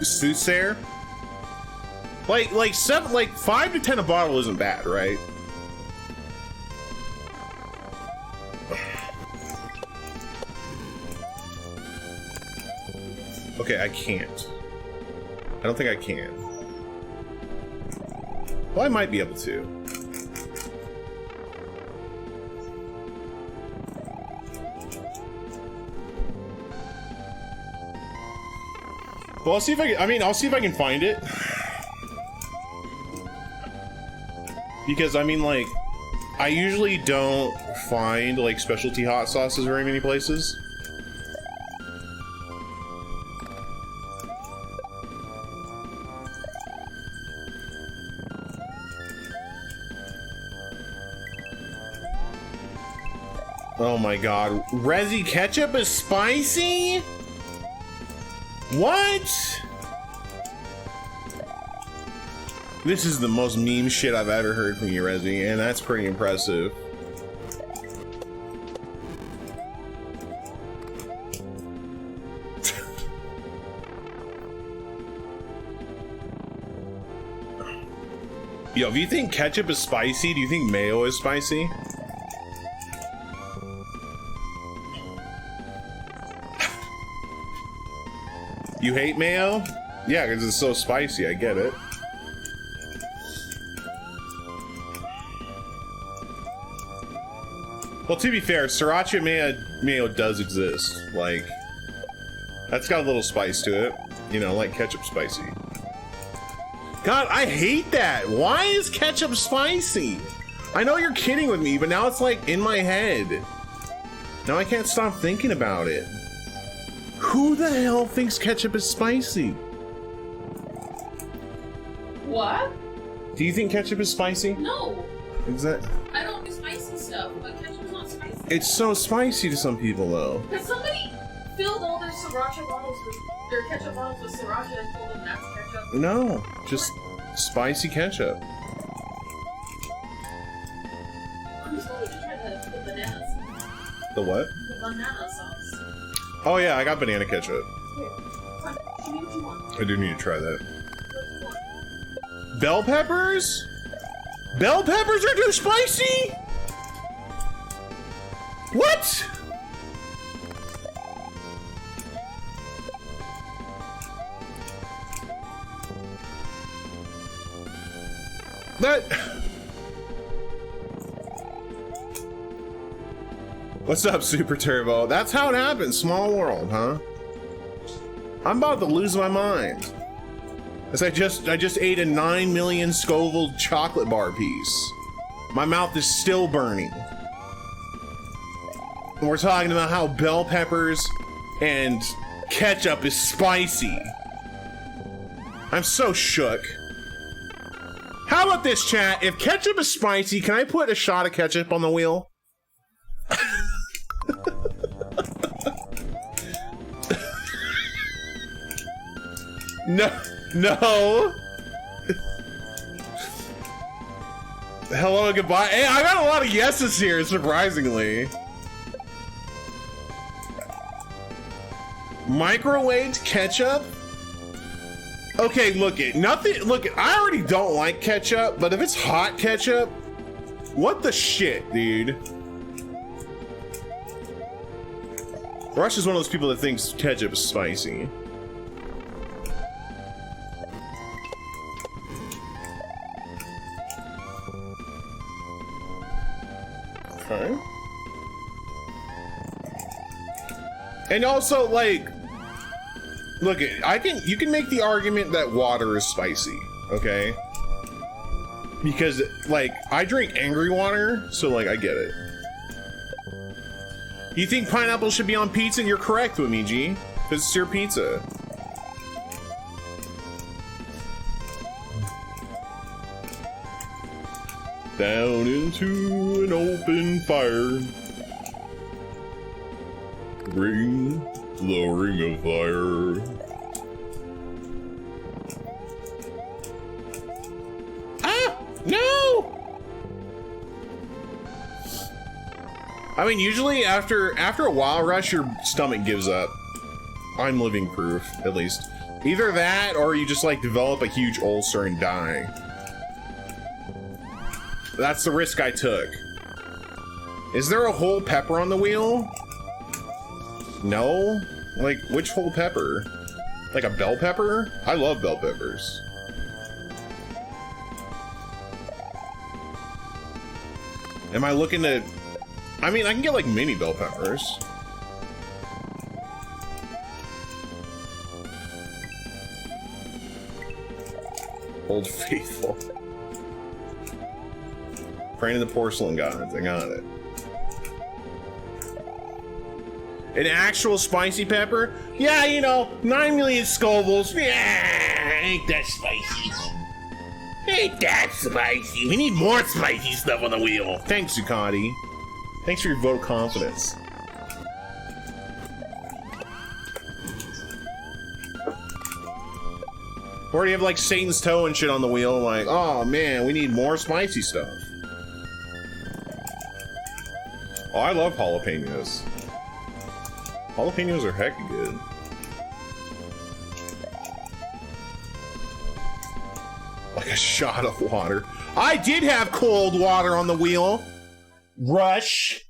soothsayer. Like 5 to 10 a bottle isn't bad, right? Okay, I can't. I don't think I can. Well, I might be able to. Well, I'll see if I'll see if I can find it. Because, I mean, like, I usually don't find, like, specialty hot sauces very many places. Oh my god. Resi ketchup is spicy? What? This is the most meme shit I've ever heard from you, Resi, and that's pretty impressive. Yo, if you think ketchup is spicy, do you think mayo is spicy? You hate mayo? Yeah, because it's so spicy, I get it. Well, to be fair, sriracha mayo does exist. Like, that's got a little spice to it. You know, like ketchup spicy. God, I hate that. Why is ketchup spicy? I know you're kidding with me, but now it's like in my head. Now I can't stop thinking about it. Who the hell thinks ketchup is spicy? What? Do you think ketchup is spicy? No. Is that? I don't do spicy stuff, but ketchup's not spicy. It's so spicy to some people, though. Because somebody filled all their sriracha bottles with their ketchup bottles with sriracha and told them that's ketchup. No, just spicy ketchup. I'm just going to try the bananas. The what? The banana sauce. Oh yeah, I got banana ketchup. Here. Show me what you want. I do need to try that. What do you want? Bell peppers? Bell peppers are too spicy? What? That... What's up, Super Turbo? That's how it happens. Small world, huh? I'm about to lose my mind. As I just ate a 9 million Scoville chocolate bar piece. My mouth is still burning. And we're talking about how bell peppers and ketchup is spicy. I'm so shook. How about this, chat? If ketchup is spicy, can I put a shot of ketchup on the wheel? No. Hello and goodbye. Hey, I got a lot of yeses here, surprisingly. Microwaved ketchup? Okay, look it. I already don't like ketchup, but if it's hot ketchup, what the shit, dude? Rush is one of those people that thinks ketchup is spicy. Okay. And also, like, look, you can make the argument that water is spicy, okay? Because, like, I drink angry water, so, like, I get it. You think pineapple should be on pizza? You're correct with me, G. Because it's your pizza. Down into an open fire. Ring the ring of fire. Ah! No! I mean, usually after a while, Rush, your stomach gives up. I'm living proof, at least. Either that, or you just like develop a huge ulcer and die. That's the risk I took. Is there a whole pepper on the wheel? No? Like, which whole pepper? Like a bell pepper? I love bell peppers. Am I looking to... I mean, I can get like mini bell peppers. Old Faithful. Praying to the porcelain gods. I got it. An actual spicy pepper? Yeah, you know, 9 million Scovilles. Yeah, ain't that spicy. Ain't that spicy. We need more spicy stuff on the wheel. Thanks, Zuccotti. Thanks for your vote of confidence. We already have like Satan's toe and shit on the wheel. Like, oh man, we need more spicy stuff. Oh, I love jalapenos. Jalapenos are heckin' good. Like a shot of water. I did have cold water on the wheel. Rush.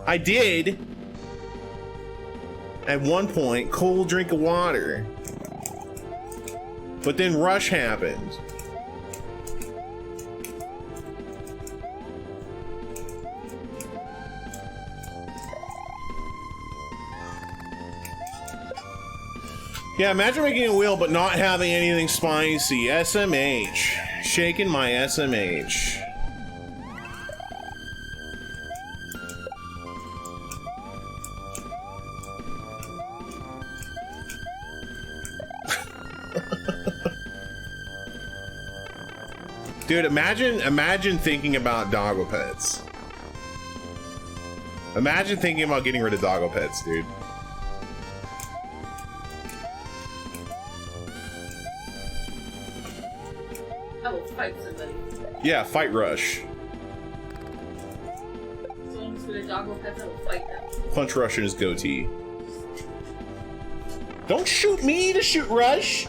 I did. At one point, cold drink of water. But then Rush happened. Yeah, imagine making a wheel but not having anything spicy. SMH. Shaking my SMH. Dude, imagine thinking about doggo pets. Imagine thinking about getting rid of doggo pets, dude. I will fight somebody. Yeah, fight Rush. Someone's with a doggo pet, I will fight them. Punch Rush in his goatee. Don't shoot me to shoot Rush!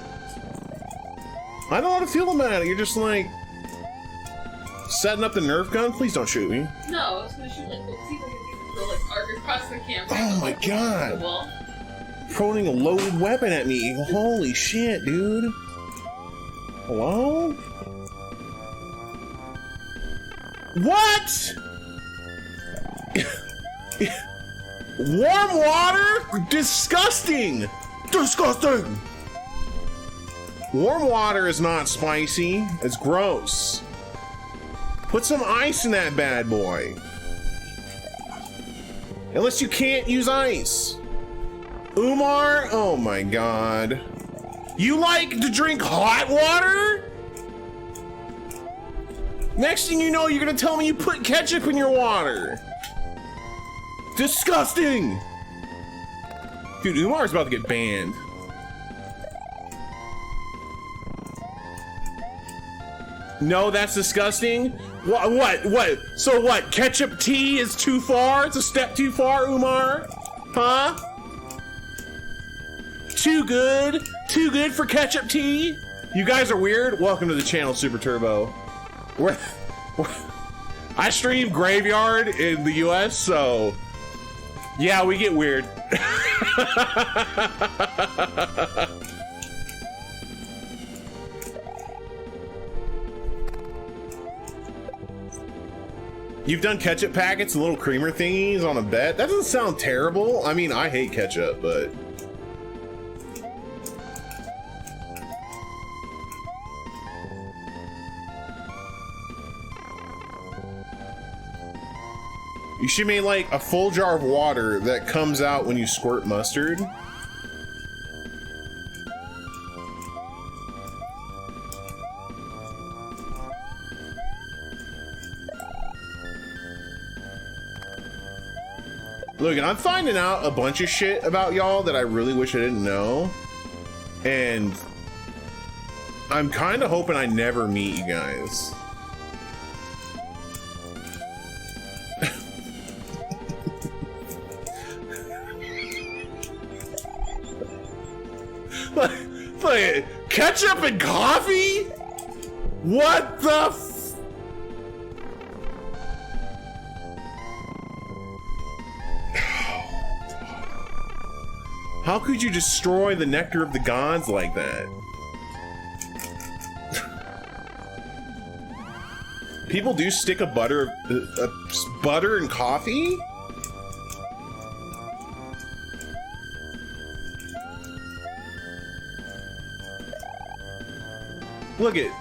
I don't know how to feel about it. You're just like... setting up the Nerf gun? Please don't shoot me. No, I was gonna shoot like, see if I can throw like arc across the camera. Oh my god! Throwing a loaded weapon at me. Holy shit, dude. Hello? What? Warm water? Disgusting! Disgusting! Warm water is not spicy. It's gross. Put some ice in that bad boy. Unless you can't use ice. Umar? Oh my god. You like to drink hot water? Next thing you know, you're gonna tell me you put ketchup in your water. Disgusting! Dude, Umar's about to get banned. No, that's disgusting. What? So what? Ketchup tea is too far? It's a step too far, Umar? Huh? Too good? Too good for ketchup tea? You guys are weird? Welcome to the channel, Super Turbo. I stream Graveyard in the US, so... yeah, we get weird. You've done ketchup packets and little creamer thingies on a bet? That doesn't sound terrible. I mean, I hate ketchup, but... you should make like a full jar of water that comes out when you squirt mustard. Look, I'm finding out a bunch of shit about y'all that I really wish I didn't know. And I'm kind of hoping I never meet you guys. Wait, ketchup and coffee? What the How could you destroy the nectar of the gods like that? People do stick a butter in coffee? Look it.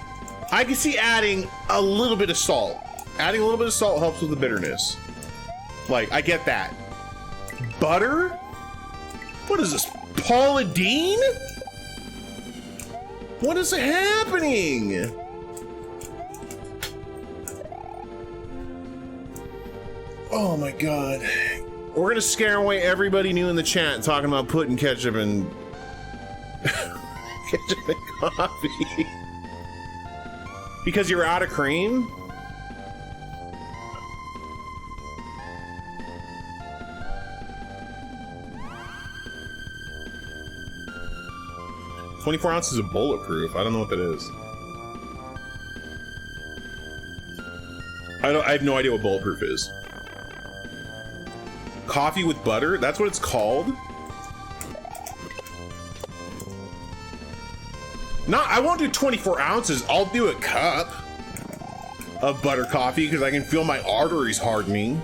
I can see adding a little bit of salt. Adding a little bit of salt helps with the bitterness. Like, I get that. Butter? What is this? Paula Deen? What is happening? Oh my god. We're gonna scare away everybody new in the chat talking about putting ketchup and ketchup and coffee. Because you're out of cream? "24 ounces of bulletproof." I don't know what that is. I have no idea what bulletproof is. Coffee with butter? That's what it's called? No, I won't do 24 ounces. I'll do a cup of butter coffee because I can feel my arteries hardening.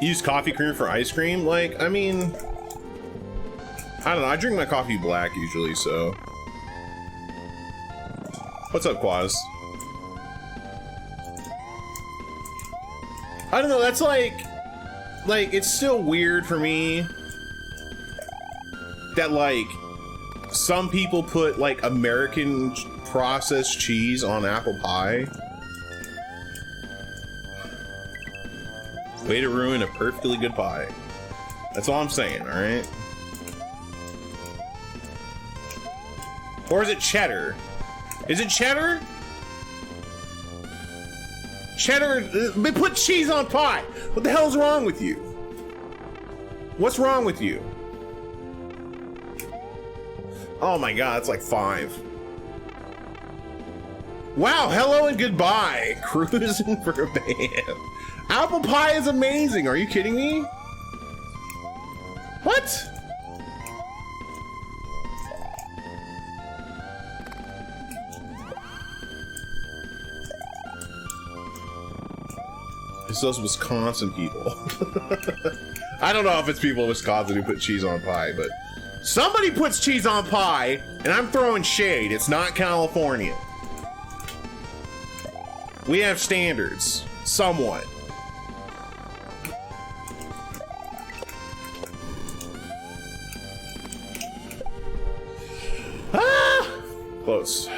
Use coffee cream for ice cream? Like, I mean, I don't know. I drink my coffee black usually, so. What's up, Quaz? I don't know, that's like, it's still weird for me that, like, some people put, like, American processed cheese on apple pie. Way to ruin a perfectly good pie. That's all I'm saying, alright? Or is it cheddar? Is it cheddar? Cheddar, they put cheese on pie. What the hell's wrong with you? What's wrong with you? Oh my god, that's like 5. Wow, hello and goodbye. Cruising for a band. Apple pie is amazing. Are you kidding me? What? It's those Wisconsin people. I don't know if it's people in Wisconsin who put cheese on pie, but somebody puts cheese on pie, and I'm throwing shade. It's not California. We have standards, somewhat. Ah! Close.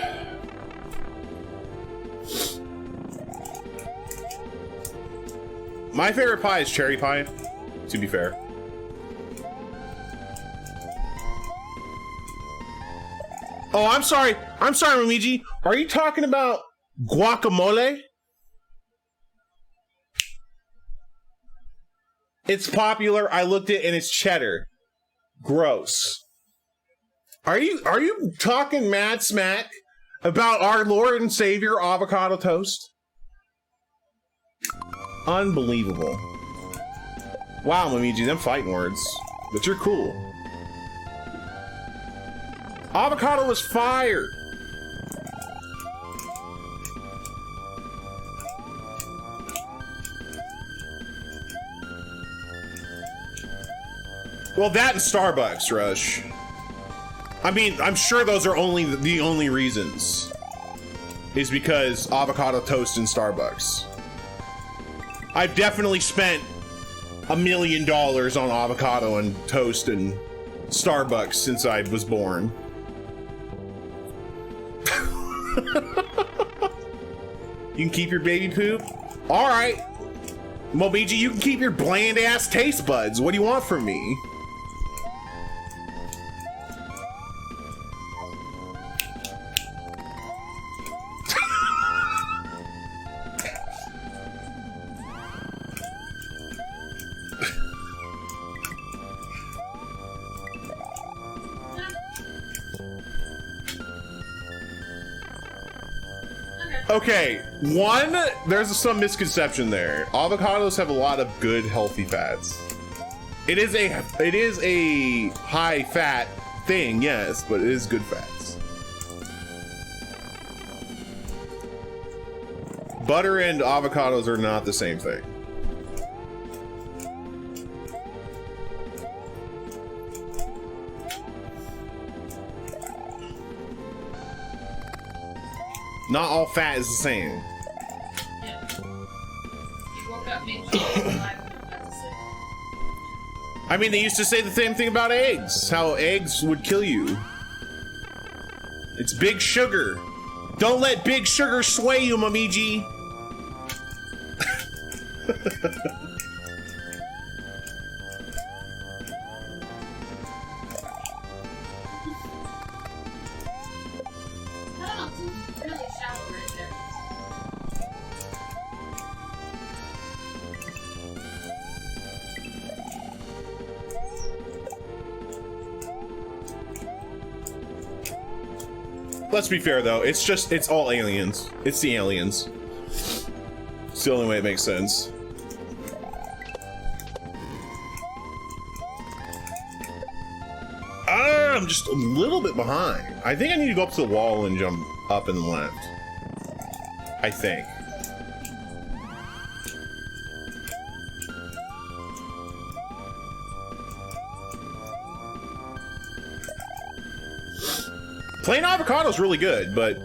My favorite pie is cherry pie, to be fair. Oh, I'm sorry. I'm sorry, Momiji. Are you talking about guacamole? It's popular. I looked at it and it's cheddar. Gross. Are you talking mad smack about our Lord and Savior avocado toast? Unbelievable. Wow, Momiji, them fighting words. But you're cool. Avocado was fire. Well, that and Starbucks, Rush. I mean, I'm sure those are the only reasons. Is because avocado toast and Starbucks. I've definitely spent $1 million on avocado and toast and Starbucks since I was born. You can keep your baby poop? Alright. Momiji, you can keep your bland ass taste buds. What do you want from me? Okay, one, there's some misconception there. Avocados have a lot of good, healthy fats. It is a high fat thing, yes, but it is good fats. Butter and avocados are not the same thing. Not all fat is the same. Yeah. Woke up, made sure alive, that's the same. I mean, they used to say the same thing about eggs. How eggs would kill you. It's big sugar. Don't let big sugar sway you, Mamiji. Let's be fair though, it's all aliens. It's the aliens. It's the only way it makes sense. I'm just a little bit behind. I think I need to go up to the wall and jump up and left. I think. Plain avocado is really good, but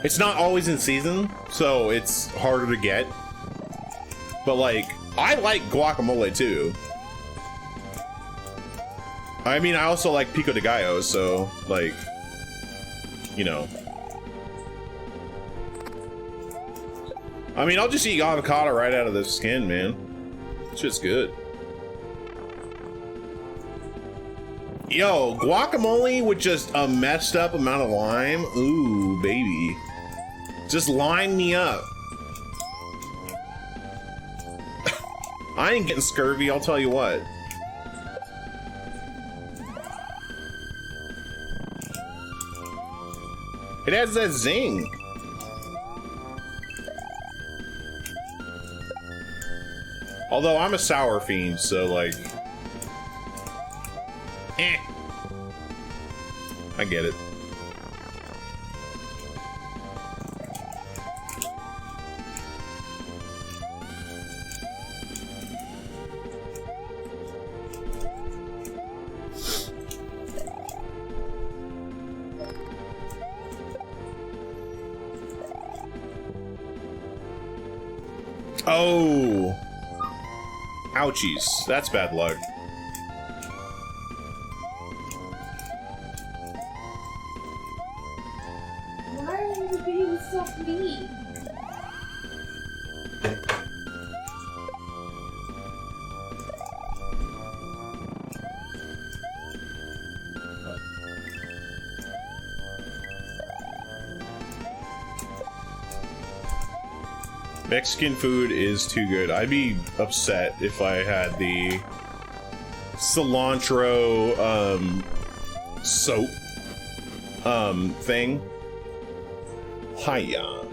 it's not always in season, so it's harder to get. But like, I like guacamole too. I mean, I also like pico de gallo, so like, you know. I mean, I'll just eat avocado right out of the skin, man. It's just good. Yo, guacamole with just a messed up amount of lime. Ooh, baby. Just line me up. I ain't getting scurvy, I'll tell you what. It has that zing. Although I'm a sour fiend, so like... I get it. Oh. Ouchies. That's bad luck. Mexican food is too good. I'd be upset if I had the cilantro soap thing. Hiya.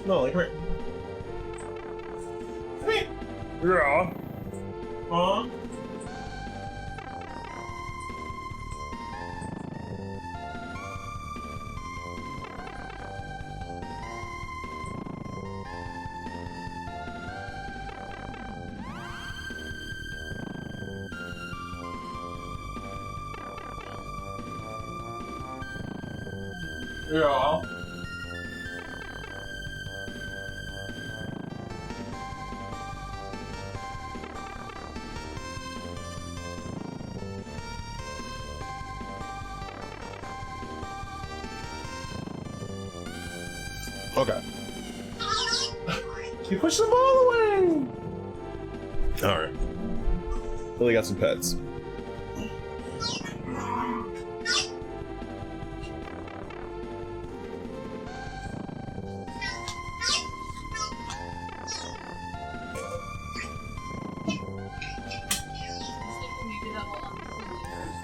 No, like right. Come here. Yeah. Huh? Yeah. Okay. You push the ball away! Alright. Really got some pets.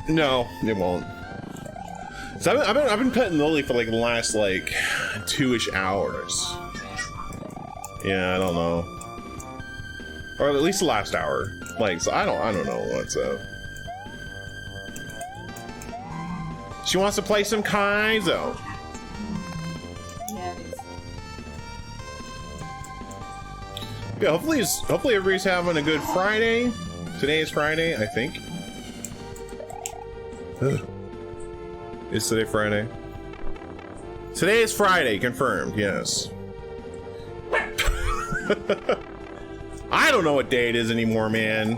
No, it won't. So I've been petting Lily for like the last like 2-ish hours. Yeah, I don't know. Or at least the last hour. Like, so I don't know what's up. She wants to play some Kaizo. Yeah, hopefully everybody's having a good Friday. Today is Friday, I think. Ugh. Is today Friday? Today is Friday, confirmed, yes. I don't know what day it is anymore, man.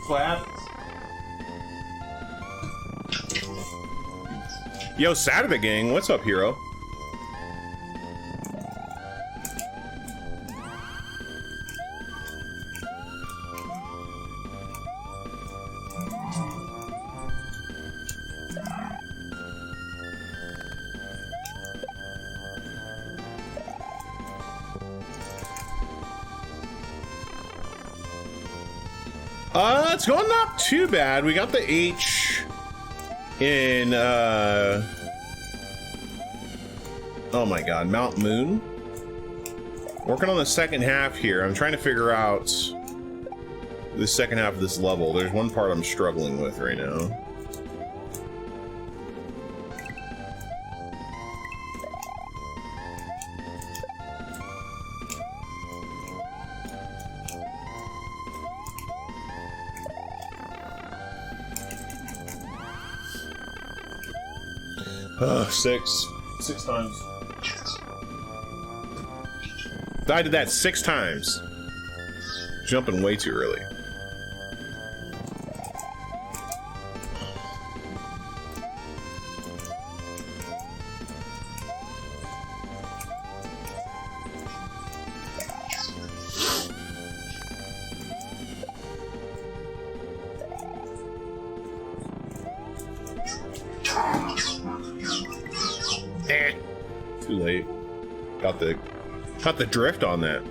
What happens? Yo, Saturday gang, what's up, hero? It's going not too bad. We got the H in, oh my god, Mount Moon. Working on the second half here. I'm trying to figure out the second half of this level. There's one part I'm struggling with right now. Six times. I did that 6 times. Jumping way too early. Too late. Got the drift on that.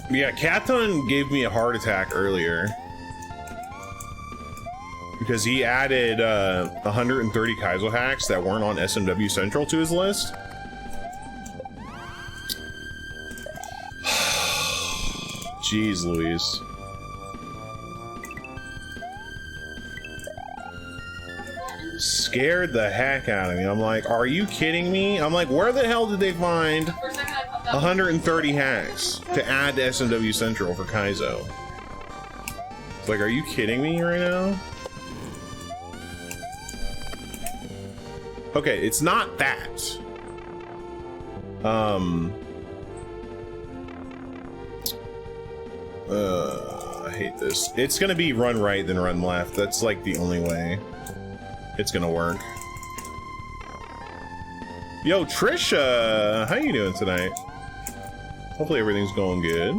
Yeah, Katon gave me a heart attack earlier because he added 130 Kaizo hacks that weren't on SMWCentral to his list. Jeez Louise. Scared the heck out of me. I'm like, are you kidding me? I'm like, where the hell did they find 130 hacks to add to SMWCentral for Kaizo? It's like, are you kidding me right now? Okay, it's not that. I hate this. It's gonna be run right then run left. That's like the only way it's gonna work. Yo, Trisha, how you doing tonight? Hopefully everything's going good.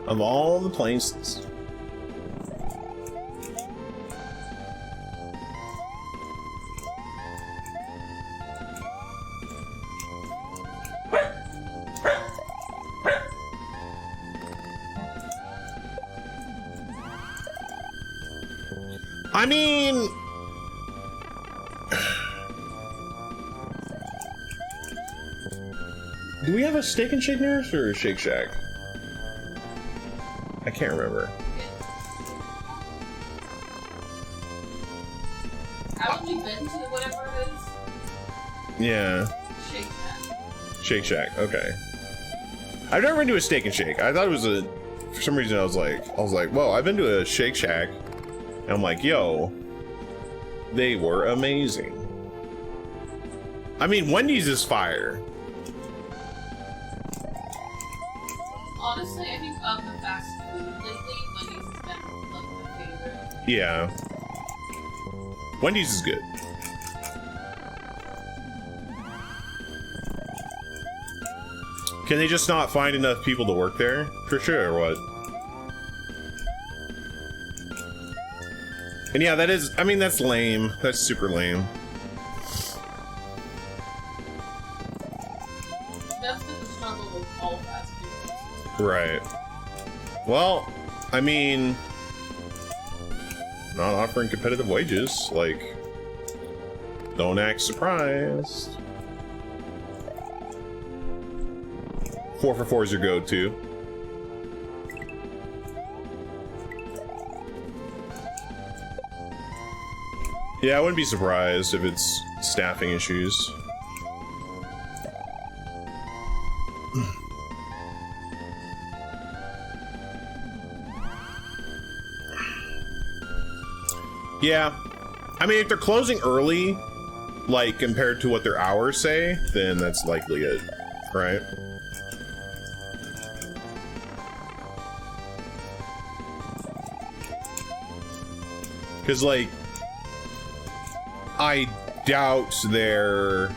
Of all the places. I mean, do we have a Steak and Shake nurse or a Shake Shack? I can't remember. Haven't we been to whatever it is? Yeah. Shake Shack. Shake Shack, okay. I've never been to a Steak and Shake. I thought it was a, for some reason I was like, whoa, I've been to a Shake Shack. And I'm like, yo, they were amazing. I mean, Wendy's is fire. Honestly, I think of the fast food lately, Wendy's has been like my favorite. Yeah. Wendy's is good. Can they just not find enough people to work there? For sure, or what? And yeah, that is, I mean, that's lame. That's super lame. That's been the struggle with all fast food. Right. Well, I mean, not offering competitive wages, like, don't act surprised. 4 for 4 is your go-to. Yeah, I wouldn't be surprised if it's staffing issues. Yeah. I mean, if they're closing early, like, compared to what their hours say, then that's likely it, right? Because, like, I doubt they're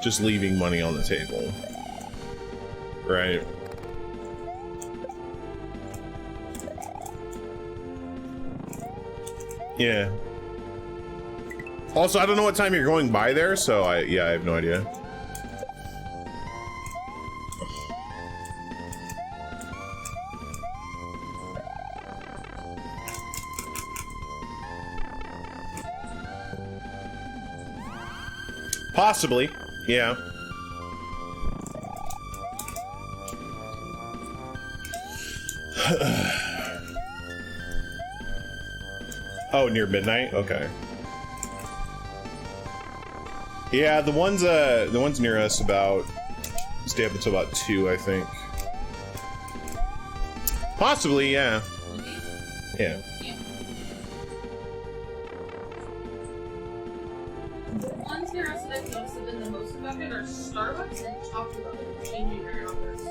just leaving money on the table, right? Yeah. Also, I don't know what time you're going by there, so I have no idea. Possibly, yeah. Oh, near midnight? Okay. Yeah, the ones near us about stay up until about 2, I think. Possibly, yeah. Yeah. The ones near us that I've noticed have been the most affected are Starbucks and Taco Bell changing their hours.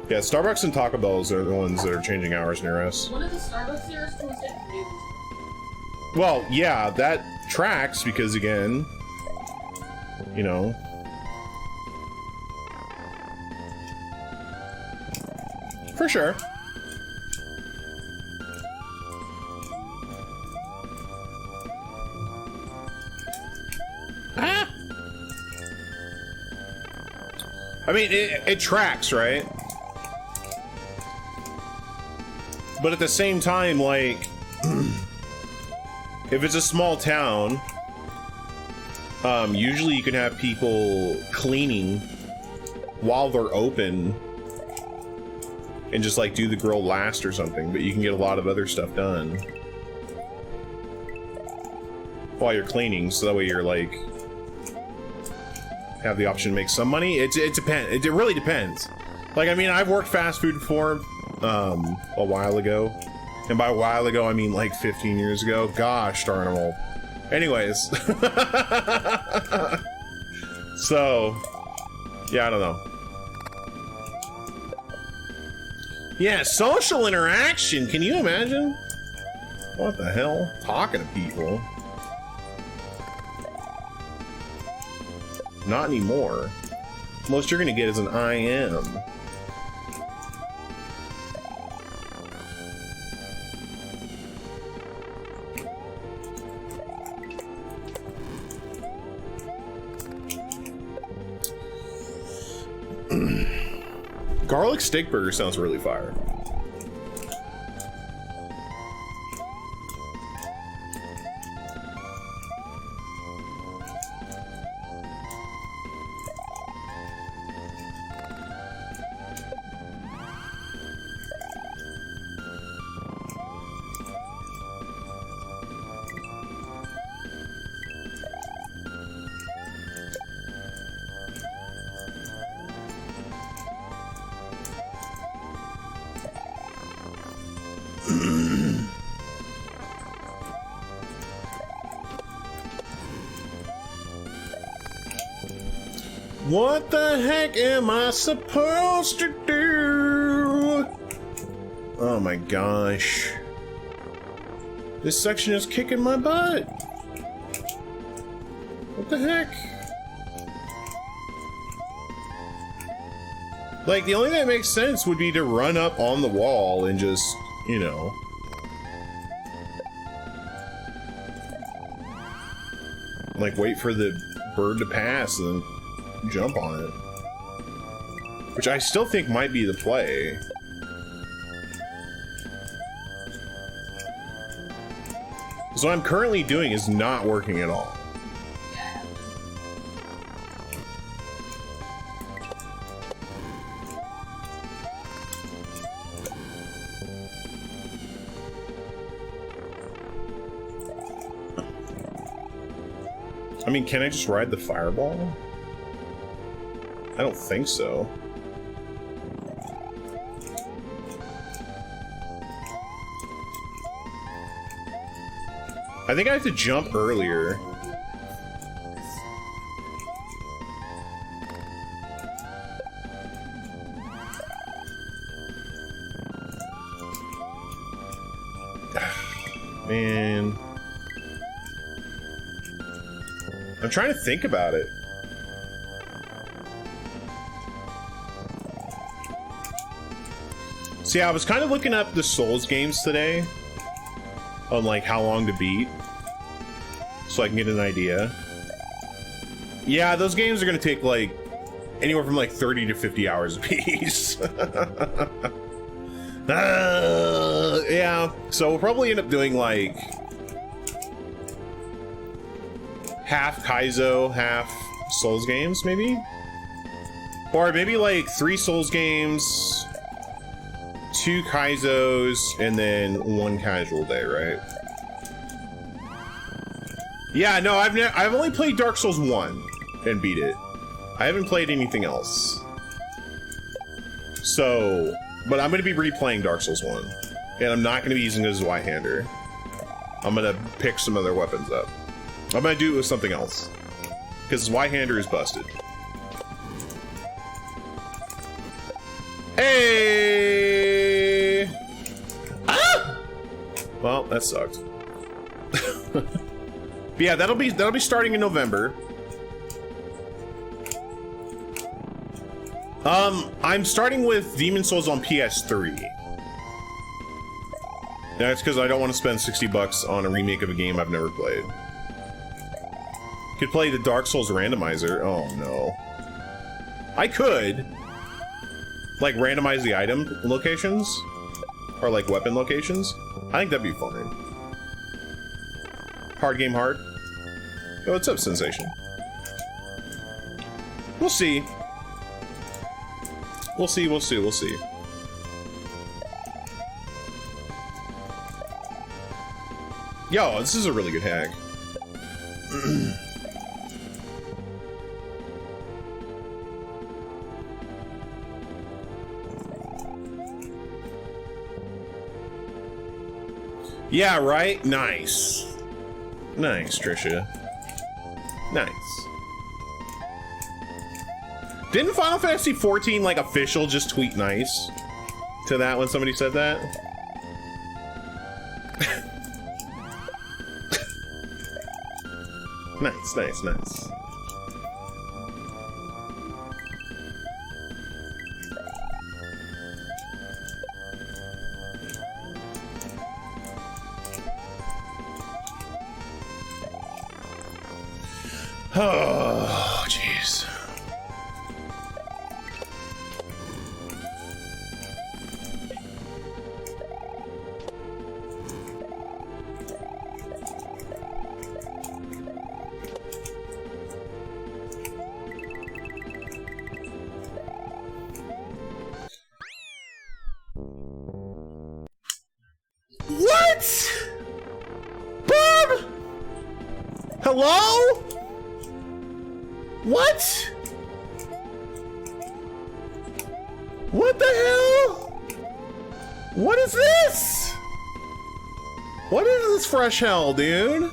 Yeah, Starbucks and Taco Bells are the ones that are changing hours near us. One of the Starbucks near us closed at noon. Well, yeah, that tracks because, again, you know. For sure. Ah! I mean, it tracks, right? But at the same time, like, if it's a small town, usually you can have people cleaning while they're open and just like do the grill last or something, but you can get a lot of other stuff done while you're cleaning, so that way you're like have the option to make some money. It depends. It really depends. Like, I mean, I've worked fast food before a while ago, and by a while ago I mean like 15 years ago. Gosh darn them all. Anyways. So yeah, I don't know. Yeah, social interaction, can you imagine? What the hell? Talking to people. Not anymore. Most you're gonna get is an I am. Garlic steak burger sounds really fire. What the heck am I supposed to do? Oh my gosh. This section is kicking my butt. What the heck? Like, the only thing that makes sense would be to run up on the wall and just, you know. Like, wait for the bird to pass and then jump on it. Which I still think might be the play. So what I'm currently doing is not working at all. I mean, can I just ride the fireball? I don't think so. I think I have to jump earlier. Man. I'm trying to think about it. See, I was kind of looking up the Souls games today on like how long to beat so I can get an idea. Yeah, those games are gonna take like anywhere from like 30 to 50 hours a piece. Yeah, so we'll probably end up doing like half Kaizo, half Souls games, maybe? Or maybe like 3 Souls games, 2 Kaizos, and then 1 casual day, right? Yeah, no, I've only played Dark Souls 1 and beat it. I haven't played anything else. So, but I'm gonna be replaying Dark Souls 1. And I'm not gonna be using it as a Y-hander. I'm gonna pick some other weapons up. I'm gonna do it with something else. Because Y-hander is busted. Hey! Ah! Well, that sucked. But yeah, that'll be starting in November. I'm starting with Demon Souls on PS3. That's because I don't want to spend 60 bucks on a remake of a game I've never played. Could play the Dark Souls randomizer. Oh no. I could like randomize the item locations or like weapon locations. I think that'd be fine. Hard game hard. Oh, what's up, Sensation? We'll see. We'll see, we'll see, we'll see. Yo, this is a really good hack. Yeah, right? Nice. Nice, Trisha. Nice. Didn't Final Fantasy 14, like, official just tweet nice to that when somebody said that? Nice, nice, nice. Oh, jeez. What? Bob? Hello? What? What the hell? What is this? What is this fresh hell, dude?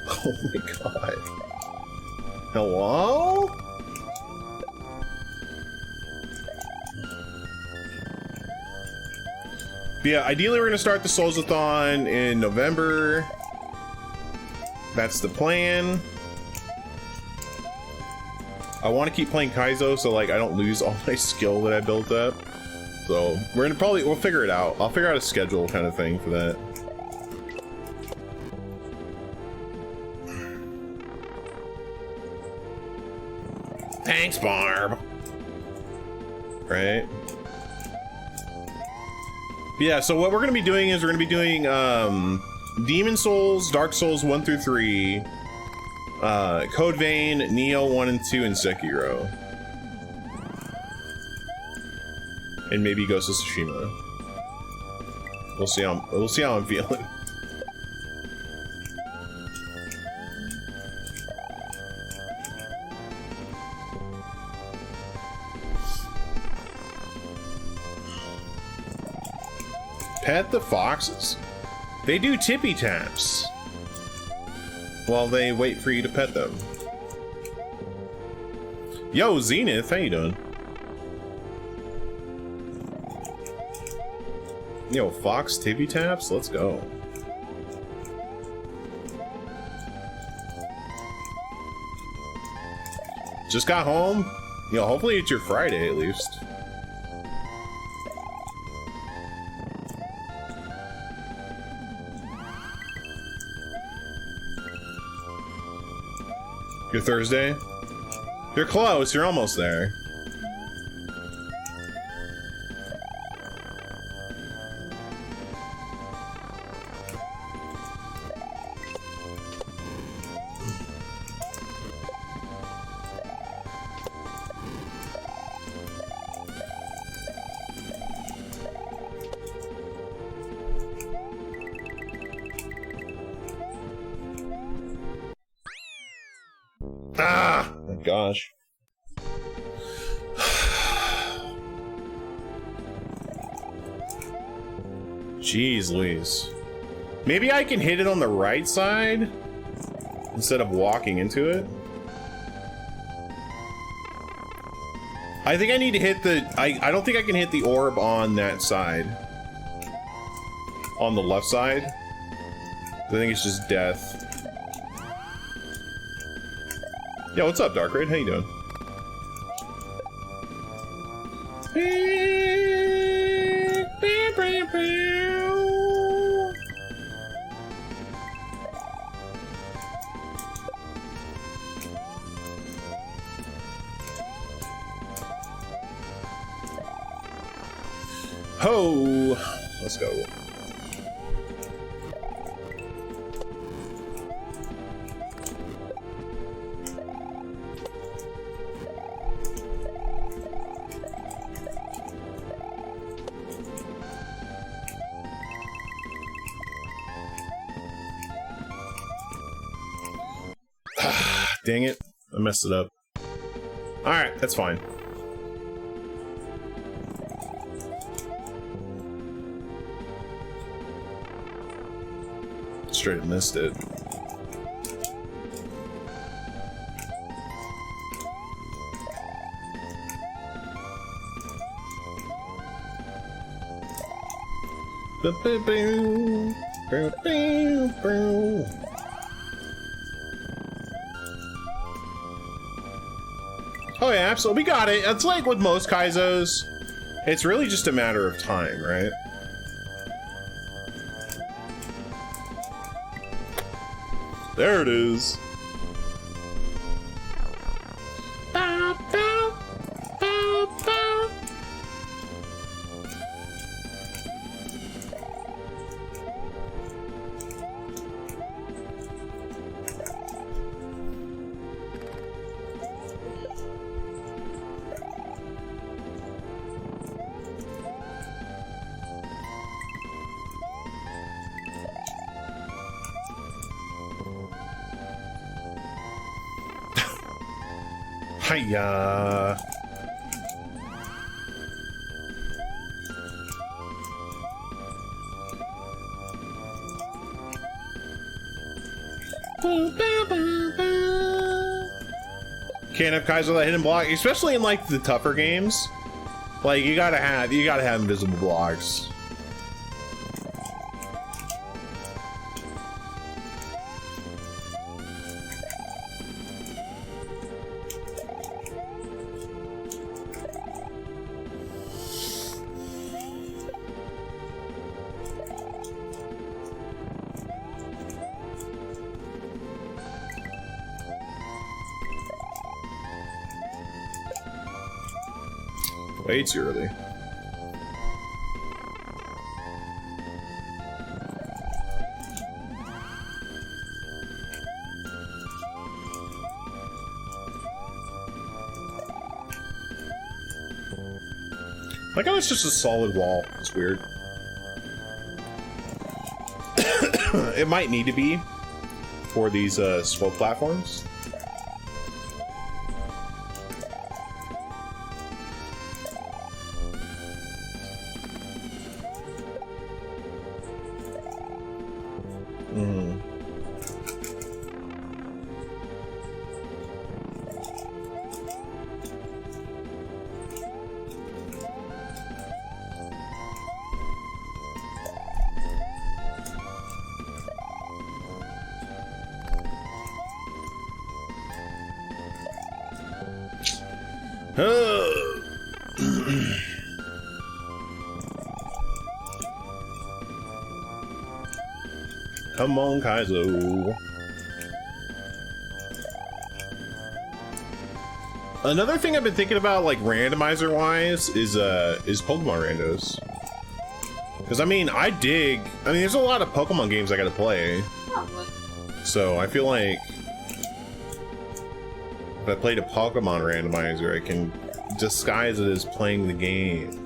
Oh my god. Hello? But yeah, ideally we're gonna start the Souls-a-thon in November. That's the plan. I want to keep playing Kaizo so like I don't lose all my skill that I built up. So we're gonna we'll figure it out. I'll figure out a schedule kind of thing for that. Thanks, Barb. Right. Yeah, so what we're gonna be doing is we're gonna be doing Demon Souls, Dark Souls 1 through 3, Code Vein, Neo 1 and 2, and Sekiro. And maybe Ghost of Tsushima. We'll see how I'm feeling. Pet the foxes. They do tippy taps while they wait for you to pet them. Yo, Zenith, how you doing? Yo, fox tippy taps? Let's go. Just got home? Yo, hopefully it's your Friday at least. Your Thursday? You're close, you're almost there. Ah! My gosh. Jeez Louise. Maybe I can hit it on the right side instead of walking into it. I think I need to hit the... I don't think I can hit the orb on that side. On the left side. I think it's just death. Yo, what's up, Dark Raid? How you doing? Ho! Let's go. Dang it. I messed it up. Alright, that's fine. Straight up missed it. Oh yeah, absolutely. We got it. It's like with most Kaizos. It's really just a matter of time, right? There it is. Bow, bow, bow, bow. Hiya. Can't have Kaizo without hidden block, especially in like the tougher games. Like you gotta have invisible blocks. Way too early. Like how it's just a solid wall. It's weird. It might need to be for these slope platforms. Come on, Kaizo. Another thing I've been thinking about, like randomizer wise, is Pokemon randos. Because I mean, there's a lot of Pokemon games I gotta play. So I feel like if I played a Pokemon randomizer, I can disguise it as playing the game.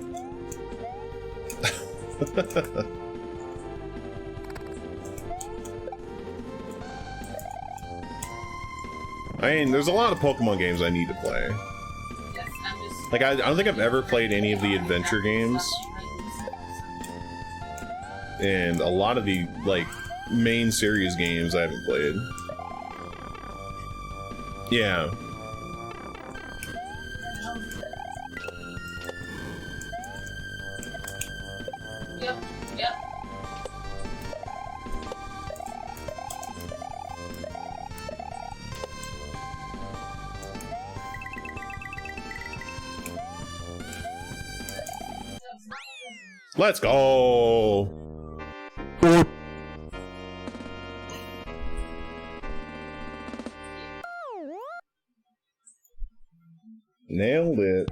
I mean, there's a lot of Pokemon games I need to play. Yes, I'm just... Like, I don't think I've ever played any of the adventure games. And a lot of the, like, main series games I haven't played. Yeah. Yep, yep. Let's go! Nailed it.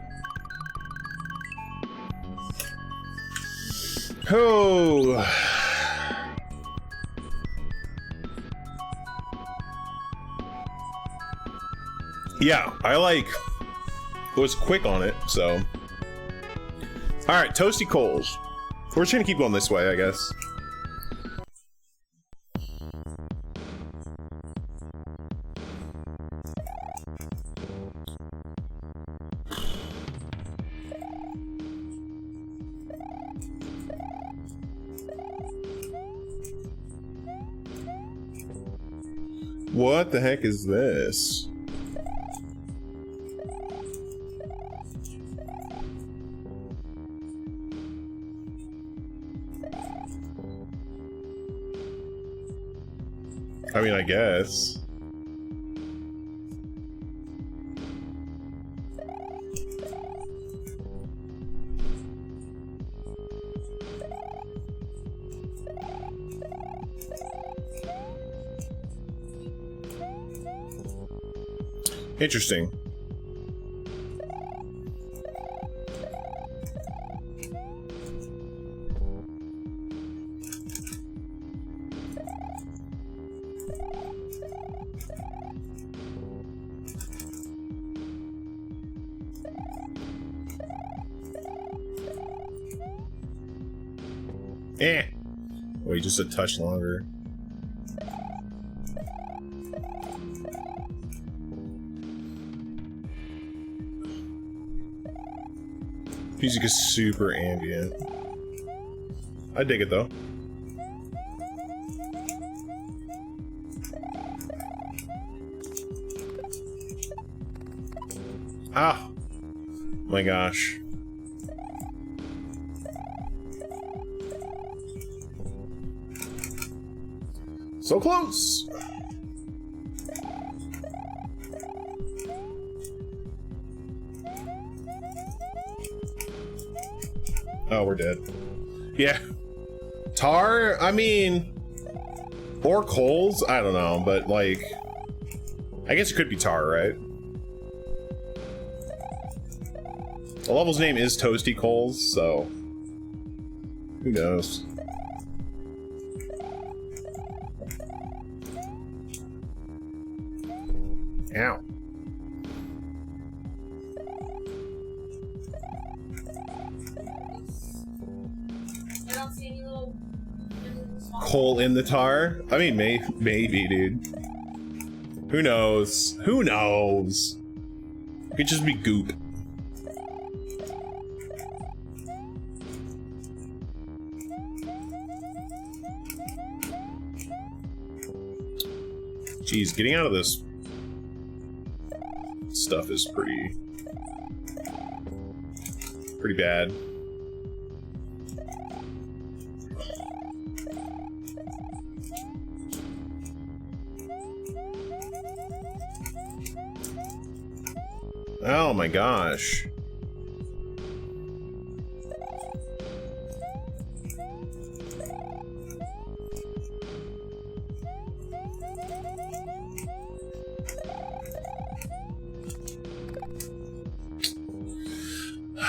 Oh. Yeah, I was quick on it, so. Alright, Toasty Coals. We're just gonna keep going this way, I guess. What the heck is this? I mean, I guess. Interesting. Wait, just a touch longer. Music is super ambient. I dig it though. Ah, my gosh. So close. Oh, we're dead. Yeah. Tar? I mean, or coals? I don't know, but like, I guess it could be tar, right? The level's name is Toasty Coals, so who knows? Ow. I don't see any little Coal in the tar? I mean, maybe, dude. Who knows? Who knows? It could just be goop. Jeez, getting out of this stuff is pretty bad. Oh my gosh.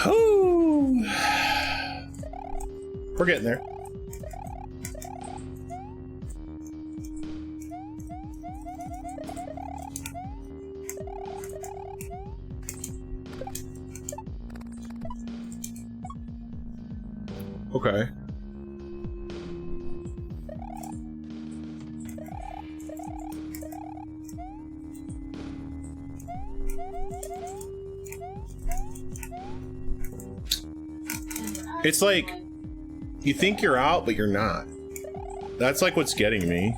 Oh, we're getting there. Okay. It's like, you think you're out, but you're not. That's like what's getting me.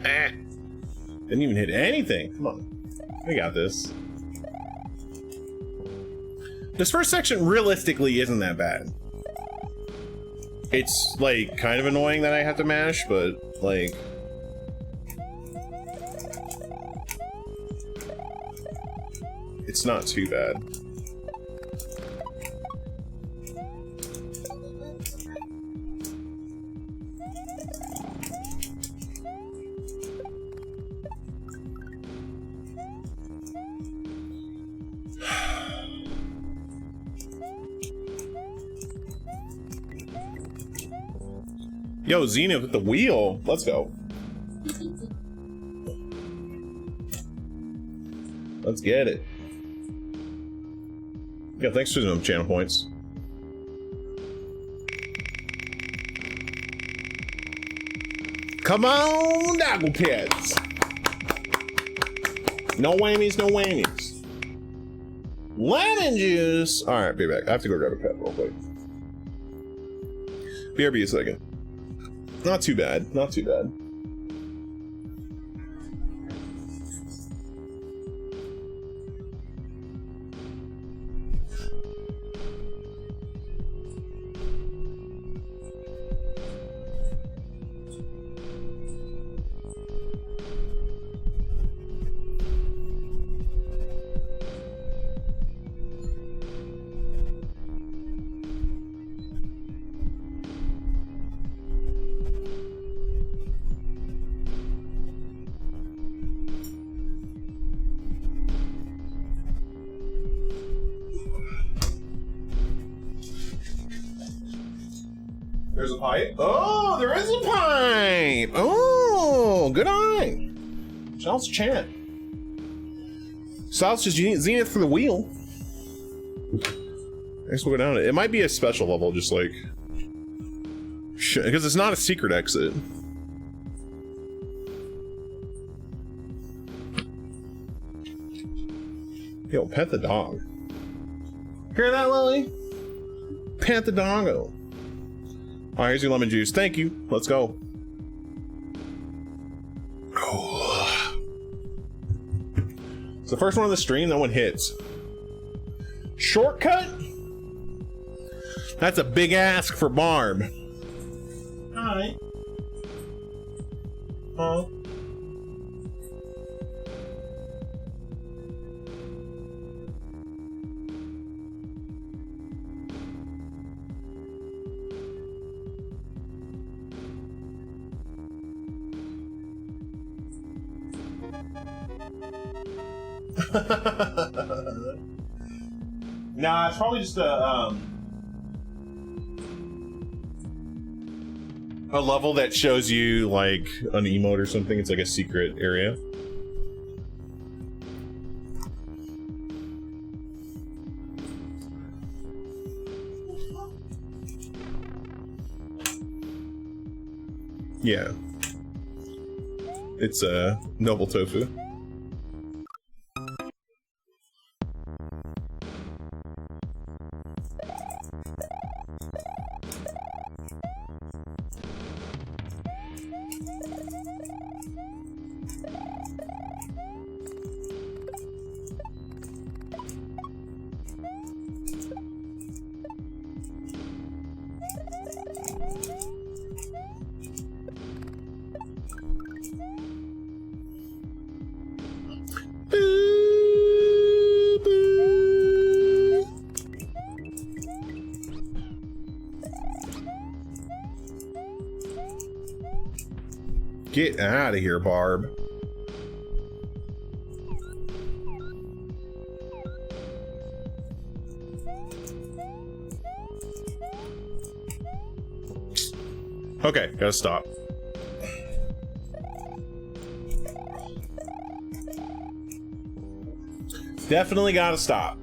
Ah. Didn't even hit anything. Come on. We got this. This first section realistically isn't that bad. It's like kind of annoying that I have to mash, but like, it's not too bad. Yo, Zenith with the wheel. Let's go. Let's get it. Yeah, thanks for some channel points. Come on, Doggle Pits. No whammies, no whammies. Lemon juice. All right, be back. I have to go grab a pet real quick. BRB a second. Not too bad. Not too bad. There's a pipe. Oh, there is a pipe. Oh, good eye. Shouts chant. Shouts just Zenith for the wheel. I guess we'll go down it. It might be a special level, just like, because it's not a secret exit. Yo, pet the dog. Hear that, Lily? Pet the doggo. All right, here's your lemon juice. Thank you. Let's go. Oh. It's the first one on the stream. That one hits. Shortcut? That's a big ask for Barb. Hi. Oh. Nah, it's probably just a level that shows you like an emote or something. It's like a secret area. Yeah. It's a noble tofu. Get out of here, Barb. Okay, gotta stop. Definitely gotta stop.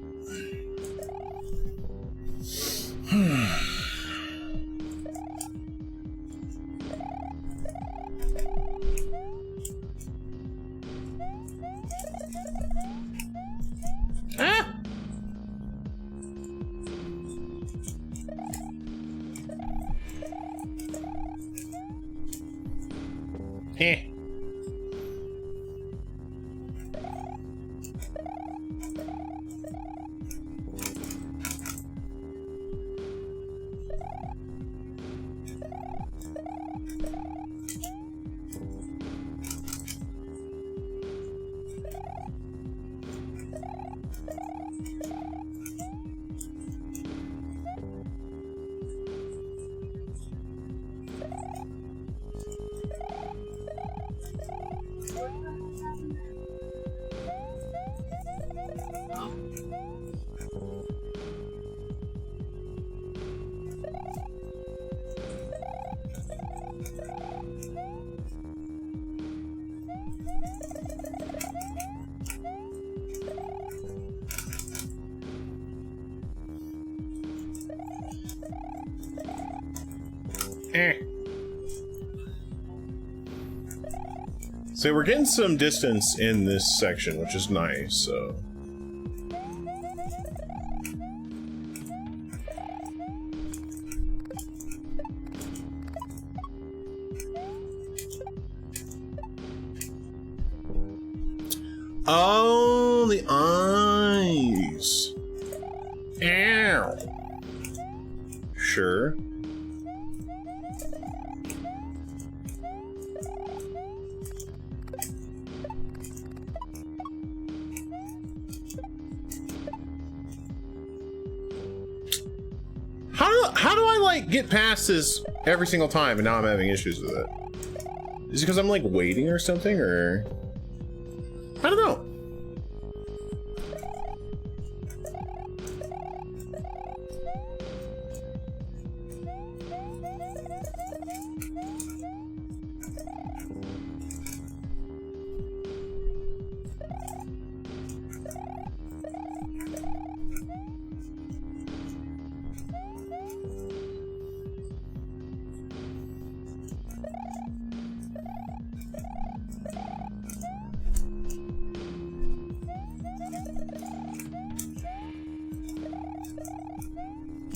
So we're getting some distance in this section, which is nice, so... Oh, the eyes! Ow! Sure. How do I like get past this every single time and now I'm having issues with it? Is it because I'm like waiting or something, or I don't know.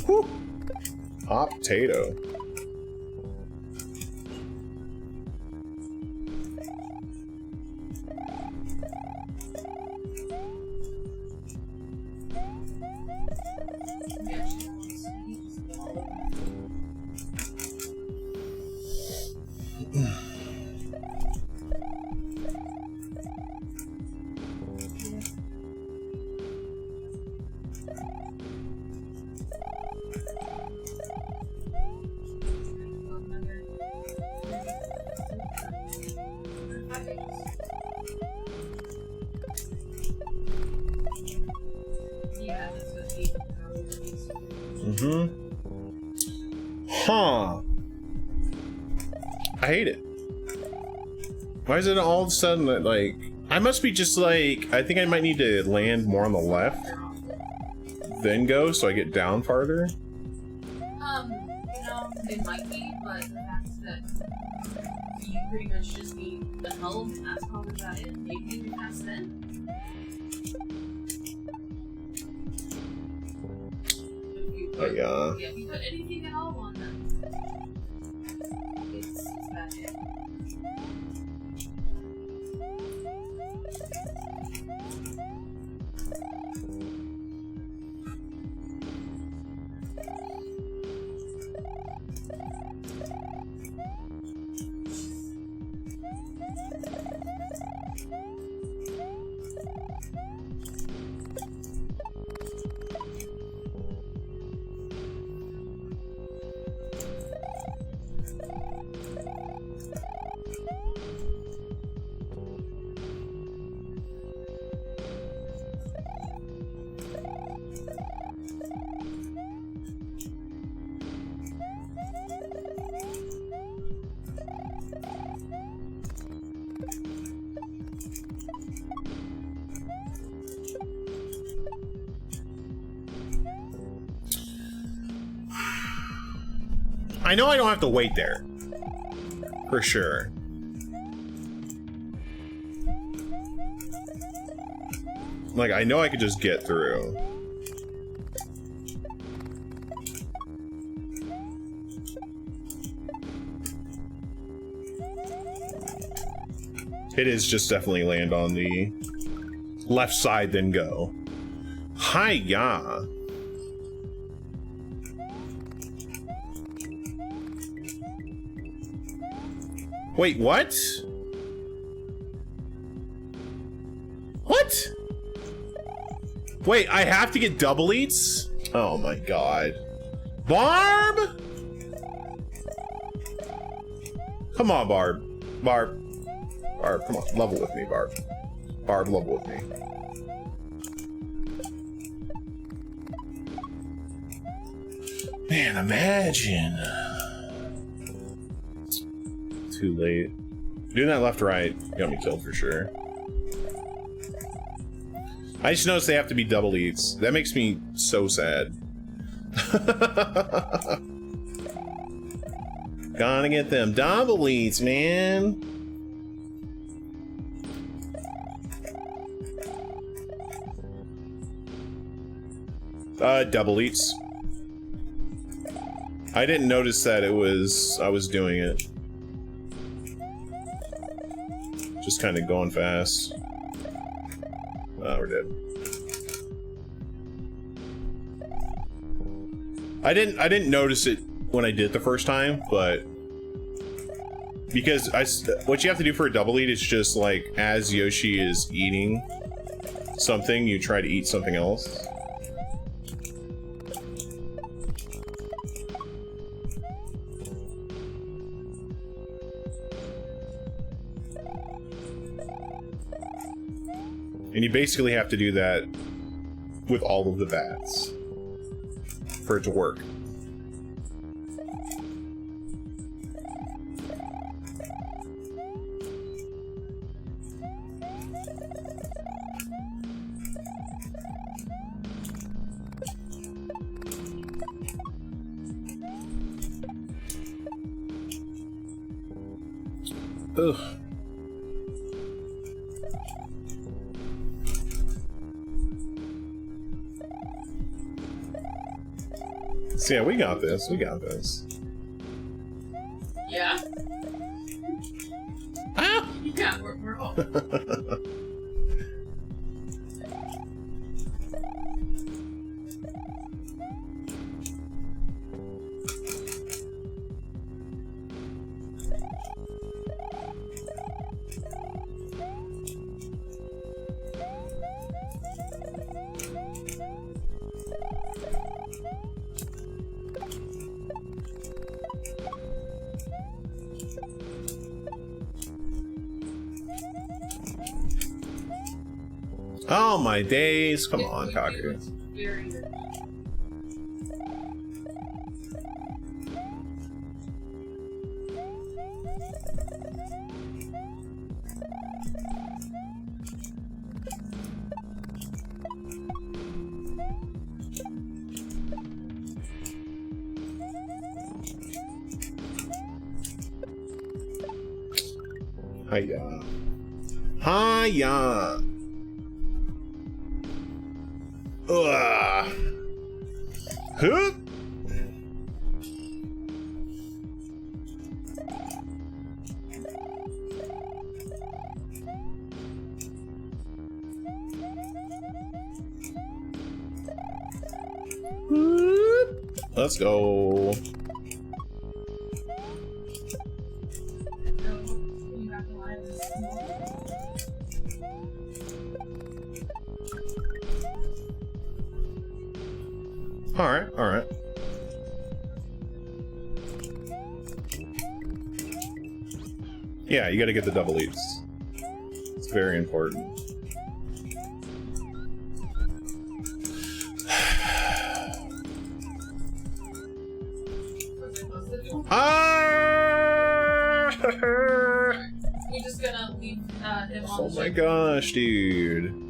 Whew. Hot potato. 5 pages. Yeah, that's what the Huh. I hate it. Why is it all of a sudden that, like... I must be just like... I think I might need to land more on the left. Then go, so I get down farther. It might be, but the fact that you pretty much just need the helm, and that's probably about it. Maybe you can pass then. If you put anything at all on them, it's bad. I know I don't have to wait there. For sure. Like, I know I could just get through. It is just definitely land on the left side, then go. Hi-ya. Wait, what? What? Wait, I have to get double eats? Oh my god. Barb? Come on, Barb. Barb, come on. Level with me, Barb. Barb, level with me. Man, imagine. Too late. Doing that left-right got me killed for sure. I just noticed they have to be double eats. That makes me so sad. Gotta get them double eats, man. Double eats. I didn't notice that I was doing it. Just kind of going fast. Oh, we're dead. I didn't notice it when I did it the first time, but because what you have to do for a double eat is just like as Yoshi is eating something, you try to eat something else. And you basically have to do that with all of the bats for it to work. Ugh. So yeah, we got this. We got this. Yeah. Ah! Yeah, we're home. Oh my days! Come on, Kaku. It's very good. Hiya. Hiya. Ugh. Huh? Let's go. Alright, alright. Yeah, you gotta get the double leaps. It's very important. Ah! You're just gonna leave him on Oh the my ship. gosh, dude.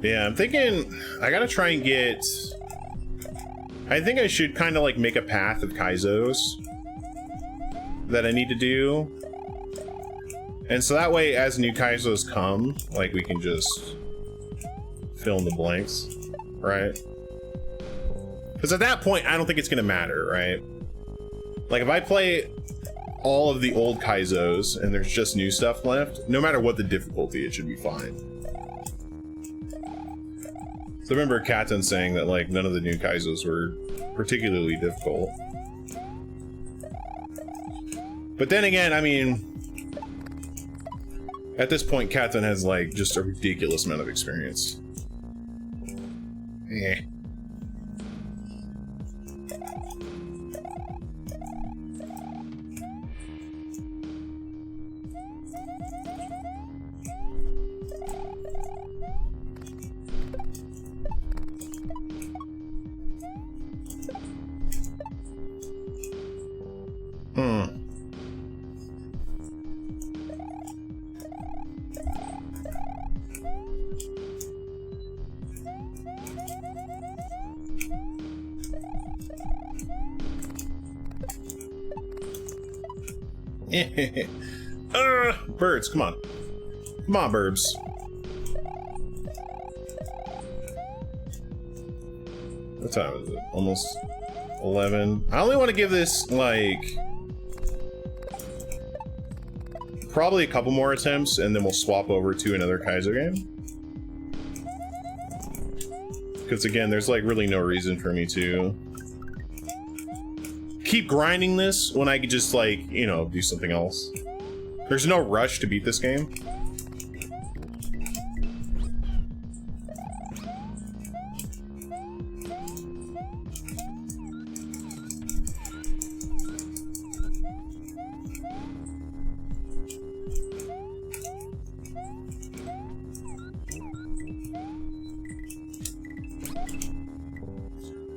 Yeah, I'm thinking I gotta try and get... I think I should kind of like make a path of Kaizos that I need to do. And so that way, as new Kaizos come, like we can just fill in the blanks, right? Because at that point, I don't think it's gonna matter, right? Like if I play all of the old Kaizos and there's just new stuff left, no matter what the difficulty, it should be fine. So I remember Katen saying that like none of the new Kaizos were particularly difficult. But then again, I mean, at this point, Katen has like just a ridiculous amount of experience. Eh. Birds, come on. Come on, birds. What time is it? Almost 11. I only want to give this, like, probably a couple more attempts, and then we'll swap over to another Kaizo game. Because, again, there's, like, really no reason for me to keep grinding this when I could just, like, you know, do something else. There's no rush to beat this game.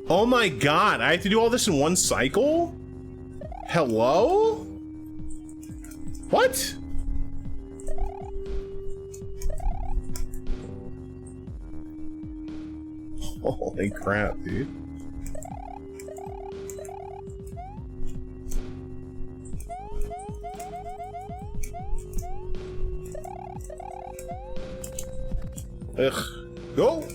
Oh my god, I have to do all this in one cycle? Hello? What? Holy crap, dude. Ugh. Go!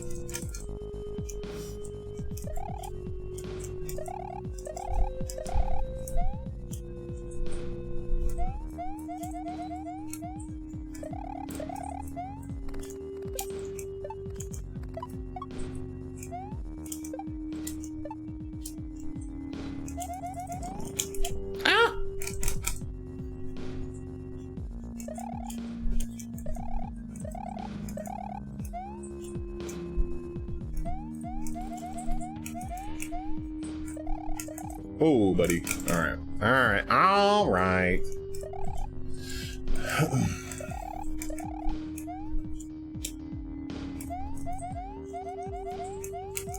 Oh, buddy. All right. All right. All right.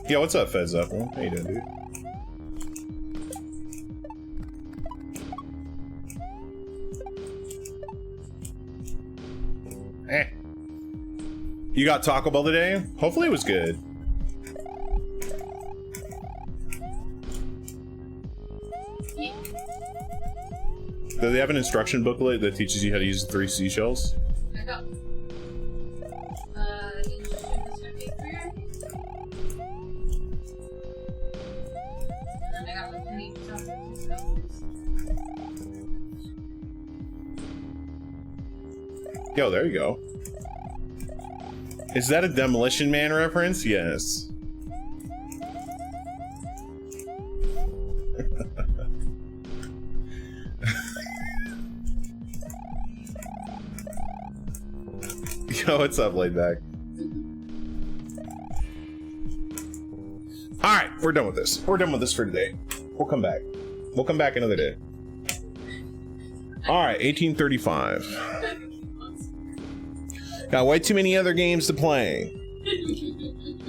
Yo, what's up, Feds Up? How you doing, dude? You got Taco Bell today? Hopefully it was good. Do they have an instruction booklet that teaches you how to use the 3 seashells? I got Yo, there you go. Is that a Demolition Man reference? Yes. Yo, what's up, laid back? Alright, we're done with this. We're done with this for today. We'll come back. We'll come back another day. Alright, 1835. Got way too many other games to play.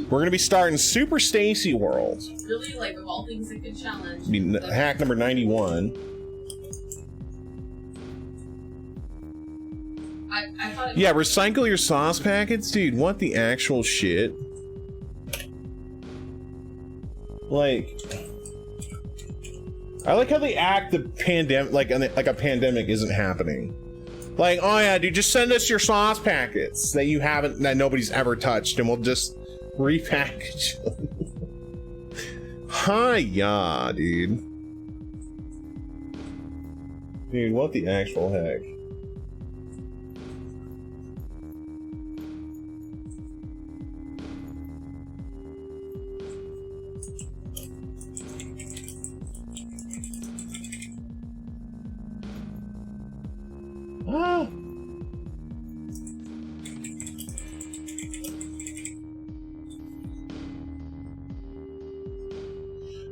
We're gonna be starting Super Stacy World. Really, like, of all things that could challenge. Be hack number 91. I thought Yeah, recycle your sauce packets? Dude, what the actual shit? Like... I like how they act the pandemic, like a pandemic isn't happening. Like, oh yeah, dude, just send us your sauce packets that you haven't, that nobody's ever touched, and we'll just repackage them. Hi-ya, dude. Dude, what the actual heck? Ah.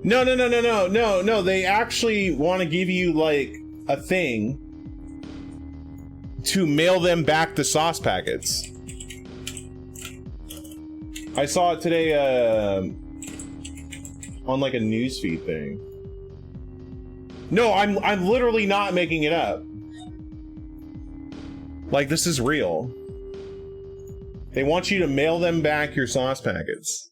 No. They actually want to give you like a thing to mail them back the sauce packets. I saw it today on like a newsfeed thing. No, I'm literally not making it up. Like, this is real. They want you to mail them back your sauce packets.